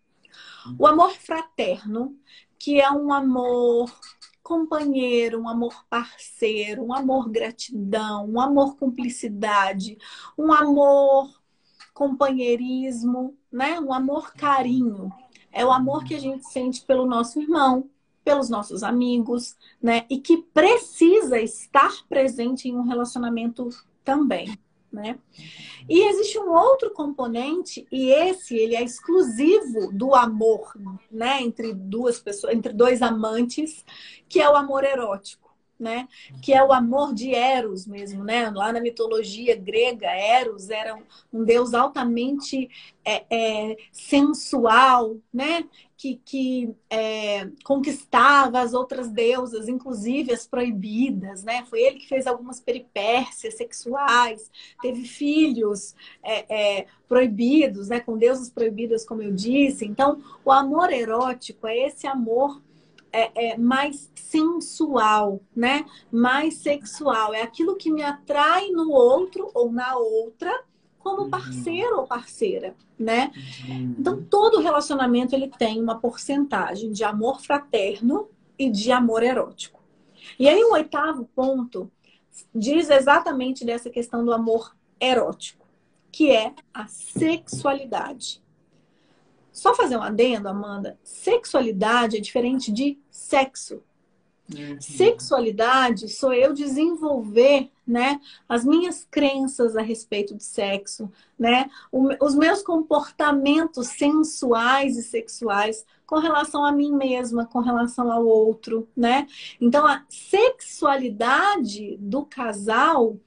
O amor fraterno, que é um amor companheiro, um amor parceiro, um amor gratidão, um amor cumplicidade, um amor companheirismo, né? Um amor carinho. É o amor que a gente sente pelo nosso irmão, pelos nossos amigos, né? E que precisa estar presente em um relacionamento também, né? E existe um outro componente, e ele é exclusivo do amor, né? Entre 2 pessoas, entre 2 amantes, que é o amor erótico, né? Que é o amor de Eros mesmo, né? Lá na mitologia grega, Eros era um deus altamente sensual, né? Que conquistava as outras deusas, inclusive as proibidas, né? Foi ele que fez algumas peripécias sexuais, teve filhos proibidos, né? Com deusas proibidas, como eu disse. Então, o amor erótico é esse amor mais sensual, né? Mais sexual. É aquilo que me atrai no outro ou na outra como parceiro ou parceira, né? Então, todo relacionamento ele tem uma porcentagem de amor fraterno e de amor erótico. E aí, o 8º ponto diz exatamente dessa questão do amor erótico, que é a sexualidade. Só fazer um adendo, Amanda, sexualidade é diferente de sexo. Sexualidade sou eu desenvolver, né, as minhas crenças a respeito de sexo, né, os meus comportamentos sensuais e sexuais com relação a mim mesma, com relação ao outro, né? Então, a sexualidade do casal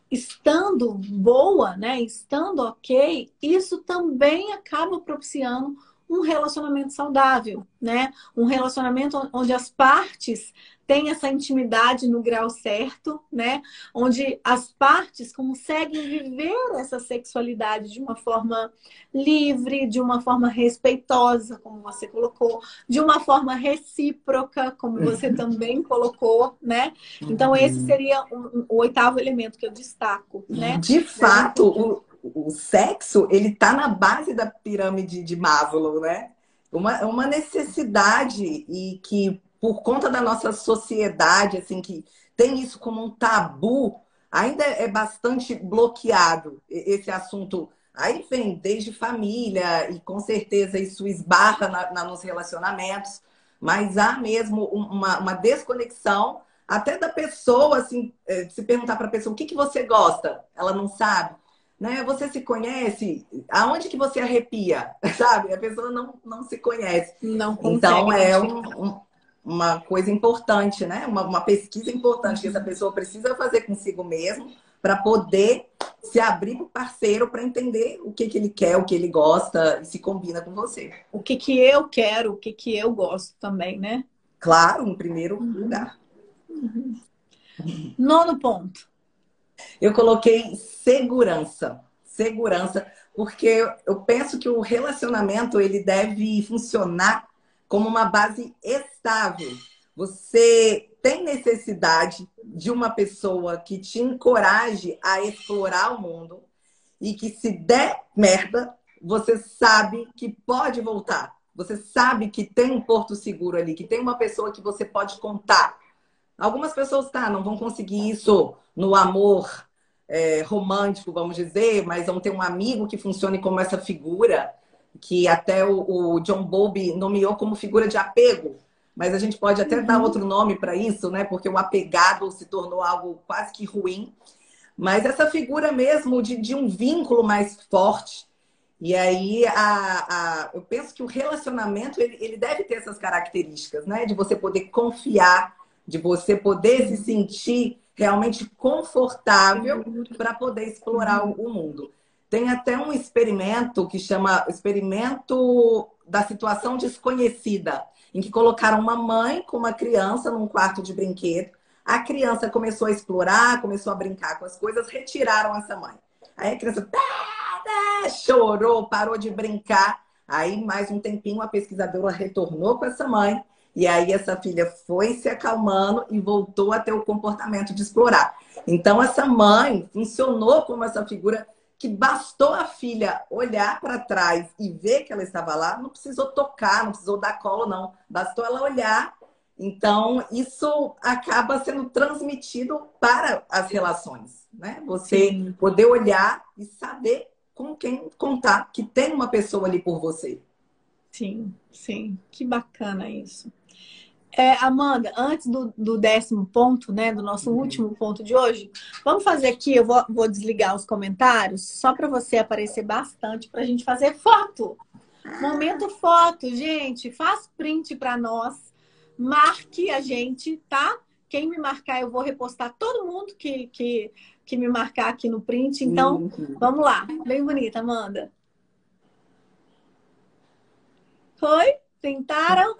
estando boa, né, estando ok, isso também acaba propiciando um relacionamento saudável, né? Um relacionamento onde as partes têm essa intimidade no grau certo, né? Onde as partes conseguem viver essa sexualidade de uma forma livre, de uma forma respeitosa, como você colocou, de uma forma recíproca, como você também colocou, né? Então, esse seria o 8º elemento que eu destaco, né? De fato, o sexo, ele tá na base da pirâmide de Maslow, né? Uma necessidade e que, por conta da nossa sociedade, assim, que tem isso como um tabu, ainda é bastante bloqueado esse assunto. Aí vem desde família e, com certeza, isso esbarra nos relacionamentos, mas há mesmo uma desconexão até da pessoa, assim, se perguntar para a pessoa o que você gosta, ela não sabe. Né? Você se conhece? Aonde que você arrepia? Sabe? A pessoa não se conhece. Não consegue. Então, é uma coisa importante, né? Uma pesquisa importante que essa pessoa precisa fazer consigo mesmo para poder se abrir para o parceiro para entender o que ele quer, o que ele gosta e se combina com você. O que eu quero, o que eu gosto também, né? Claro, em primeiro lugar. 9º ponto. Eu coloquei segurança. Segurança, porque eu penso que o relacionamento ele deve funcionar como uma base estável. Você tem necessidade de uma pessoa que te encoraje a explorar o mundo e que, se der merda, você sabe que pode voltar. Você sabe que tem um porto seguro ali, que tem uma pessoa que você pode contar. Algumas pessoas não vão conseguir isso no amor romântico, vamos dizer, mas vão ter um amigo que funcione como essa figura, que até o John Bowlby nomeou como figura de apego. Mas a gente pode até dar outro nome para isso, né? Porque o apegado se tornou algo quase que ruim. Mas essa figura mesmo de um vínculo mais forte. E aí, eu penso que o relacionamento ele deve ter essas características, né? De você poder confiar, de você poder se sentir realmente confortável para poder explorar o mundo. Tem até um experimento que chama Experimento da Situação Desconhecida, em que colocaram uma mãe com uma criança num quarto de brinquedo. A criança começou a explorar, começou a brincar com as coisas, retiraram essa mãe. Aí a criança chorou, parou de brincar. Aí, mais um tempinho, a pesquisadora retornou com essa mãe. E aí essa filha foi se acalmando e voltou a ter o comportamento de explorar. Então essa mãe funcionou como essa figura que bastou a filha olhar para trás e ver que ela estava lá, não precisou tocar, não precisou dar colo, não. Bastou ela olhar. Então isso acaba sendo transmitido para as relações, né? Você poder olhar e saber com quem contar, que tem uma pessoa ali por você. Sim, sim. Que bacana isso. Amanda, antes do 10º ponto, né, do nosso último ponto de hoje, vamos fazer aqui, eu vou desligar os comentários, só para você aparecer bastante, para a gente fazer foto. Momento foto, gente, faz print para nós, marque a gente, tá? Quem me marcar, eu vou repostar todo mundo que me marcar aqui no print, então, vamos lá. Bem bonita, Amanda. Foi? Tentaram?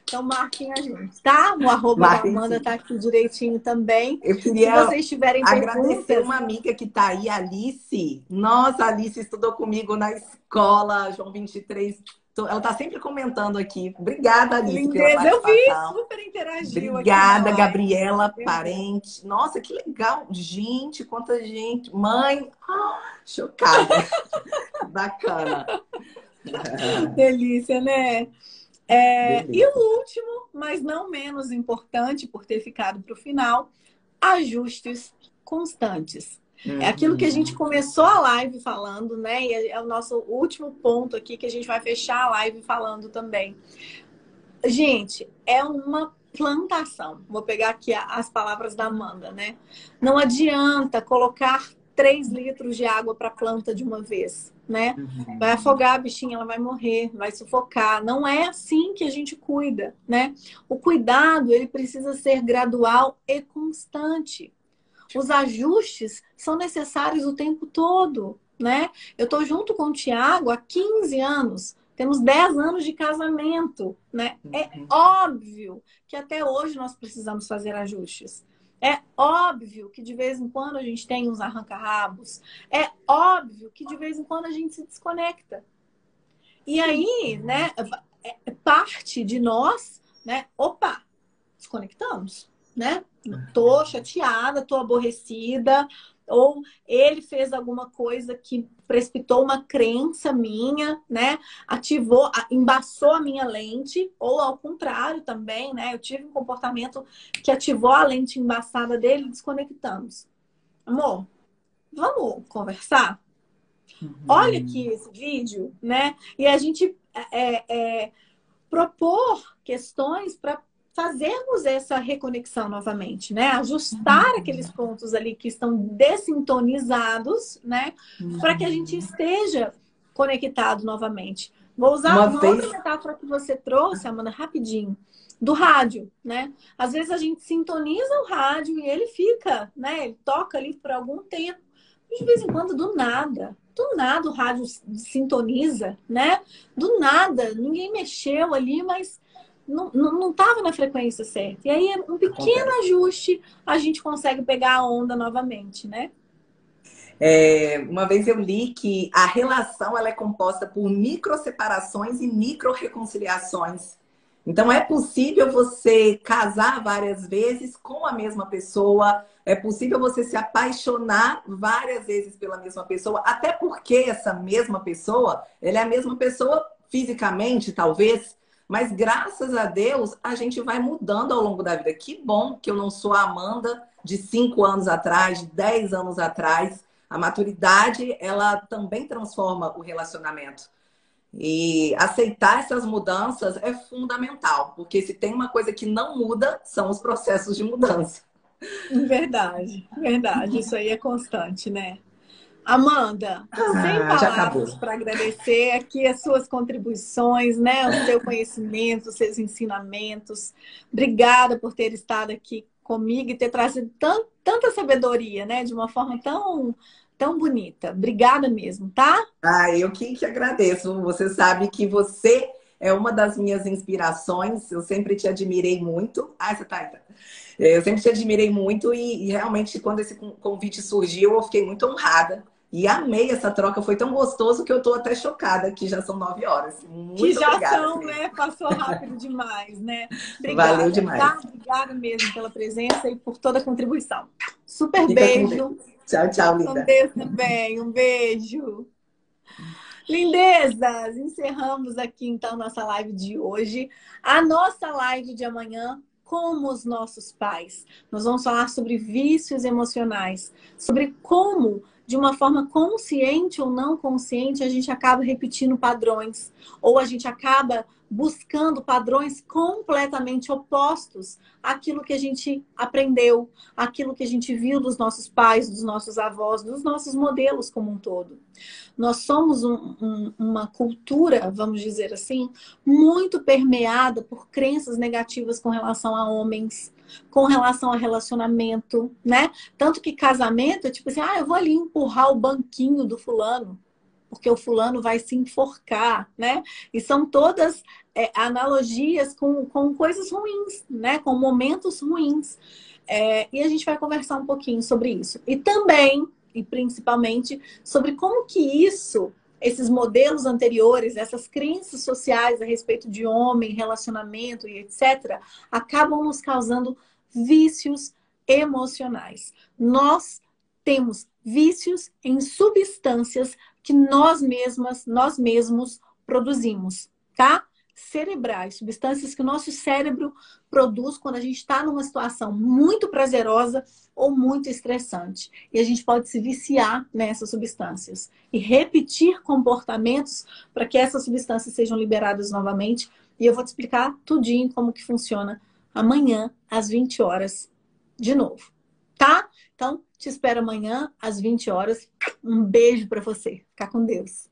Então marquem a gente, tá? O arroba da Amanda tá aqui direitinho também. Eu queria Se vocês tiverem agradecer perguntas... uma amiga que tá aí, Alice. Nossa, Alice estudou comigo na escola, João 23. Ela tá sempre comentando aqui. Obrigada, Alice, pela Lindeza, eu vi, participação. super interagiu aqui na Obrigada, live. Gabriela Parente. Nossa, que legal. Gente, quanta gente. Mãe, chocada. Bacana. Delícia, né? E Delícia. o último, mas não menos importante, por ter ficado para o final, ajustes constantes. É aquilo que a gente começou a live falando, né? E é o nosso último ponto aqui que a gente vai fechar a live falando também. Gente, é uma plantação. Vou pegar aqui as palavras da Amanda, né? Não adianta colocar 3 litros de água para a planta de uma vez, né? Vai afogar a bichinha, ela vai morrer, vai sufocar. Não é assim que a gente cuida, né? O cuidado, ele precisa ser gradual e constante. Os ajustes são necessários o tempo todo, né? Eu estou junto com o Tiago há 15 anos. Temos 10 anos de casamento, né? É óbvio que até hoje nós precisamos fazer ajustes. É óbvio que de vez em quando a gente tem uns arranca-rabos. É óbvio que de vez em quando a gente se desconecta. E aí, né, parte de nós, né? Opa, desconectamos, né? Tô chateada, tô aborrecida, ou ele fez alguma coisa que precipitou uma crença minha, né? Ativou, embaçou a minha lente, ou ao contrário também, né? Eu tive um comportamento que ativou a lente embaçada dele e desconectamos. Amor, vamos conversar? Olha aqui esse vídeo, né? E a gente propor questões para fazermos essa reconexão novamente, né? Ajustar aqueles pontos ali que estão dessintonizados, né? Para que a gente esteja conectado novamente. Vou usar uma outra metáfora que você trouxe, Amanda, rapidinho, do rádio, né? Às vezes a gente sintoniza o rádio e ele fica, né? Ele toca ali por algum tempo. E de vez em quando, do nada o rádio sintoniza, né? Do nada, ninguém mexeu ali, mas não estava na frequência certa. E aí, um pequeno ajuste, a gente consegue pegar a onda novamente, né? Uma vez eu li que a relação ela é composta por microseparações e micro-reconciliações. Então, é possível você casar várias vezes com a mesma pessoa, é possível você se apaixonar várias vezes pela mesma pessoa, até porque essa mesma pessoa, ela é a mesma pessoa fisicamente, talvez, mas graças a Deus, a gente vai mudando ao longo da vida. Que bom que eu não sou a Amanda de 5 anos atrás, de 10 anos atrás. A maturidade, ela também transforma o relacionamento. E aceitar essas mudanças é fundamental, porque se tem uma coisa que não muda, são os processos de mudança. Verdade, verdade. Isso aí é constante, né? Amanda, sem palavras para agradecer aqui as suas contribuições, né? O seu conhecimento, os seus ensinamentos. Obrigada por ter estado aqui comigo e ter trazido tanta sabedoria, né? De uma forma tão bonita. Obrigada mesmo, tá? Eu que agradeço. Você sabe que você é uma das minhas inspirações. Eu sempre te admirei muito. Você tá. Eu sempre te admirei muito e realmente quando esse convite surgiu, eu fiquei muito honrada. E amei essa troca, foi tão gostoso que eu tô até chocada, que já são 9 horas. Muito obrigada. Que já são, né? Passou rápido demais, né? Obrigada. Valeu demais. Tá? Obrigada mesmo pela presença e por toda a contribuição. Super beijo. Tchau, tchau, linda. Um beijo também, um beijo. Lindezas, encerramos aqui então nossa live de hoje. A nossa live de amanhã, como os nossos pais. Nós vamos falar sobre vícios emocionais, sobre como, de uma forma consciente ou não consciente, a gente acaba repetindo padrões, ou a gente acaba buscando padrões completamente opostos àquilo que a gente aprendeu, àquilo que a gente viu dos nossos pais, dos nossos avós, dos nossos modelos como um todo. Nós somos uma cultura, vamos dizer assim, muito permeada por crenças negativas com relação a homens, com relação a relacionamento, né? Tanto que casamento é tipo assim, eu vou ali empurrar o banquinho do fulano, porque o fulano vai se enforcar, né? E são todas analogias com coisas ruins, né? Com momentos ruins. E a gente vai conversar um pouquinho sobre isso. E também, e principalmente, sobre como que isso esses modelos anteriores, essas crenças sociais a respeito de homem, relacionamento e etc., acabam nos causando vícios emocionais. Nós temos vícios em substâncias que nós mesmos produzimos, tá? Cerebrais, substâncias que o nosso cérebro produz quando a gente está numa situação muito prazerosa ou muito estressante. E a gente pode se viciar nessas substâncias e repetir comportamentos para que essas substâncias sejam liberadas novamente. E eu vou te explicar tudinho como que funciona amanhã, às 20 horas, de novo. Tá? Então, te espero amanhã, às 20 horas. Um beijo para você. Fica com Deus.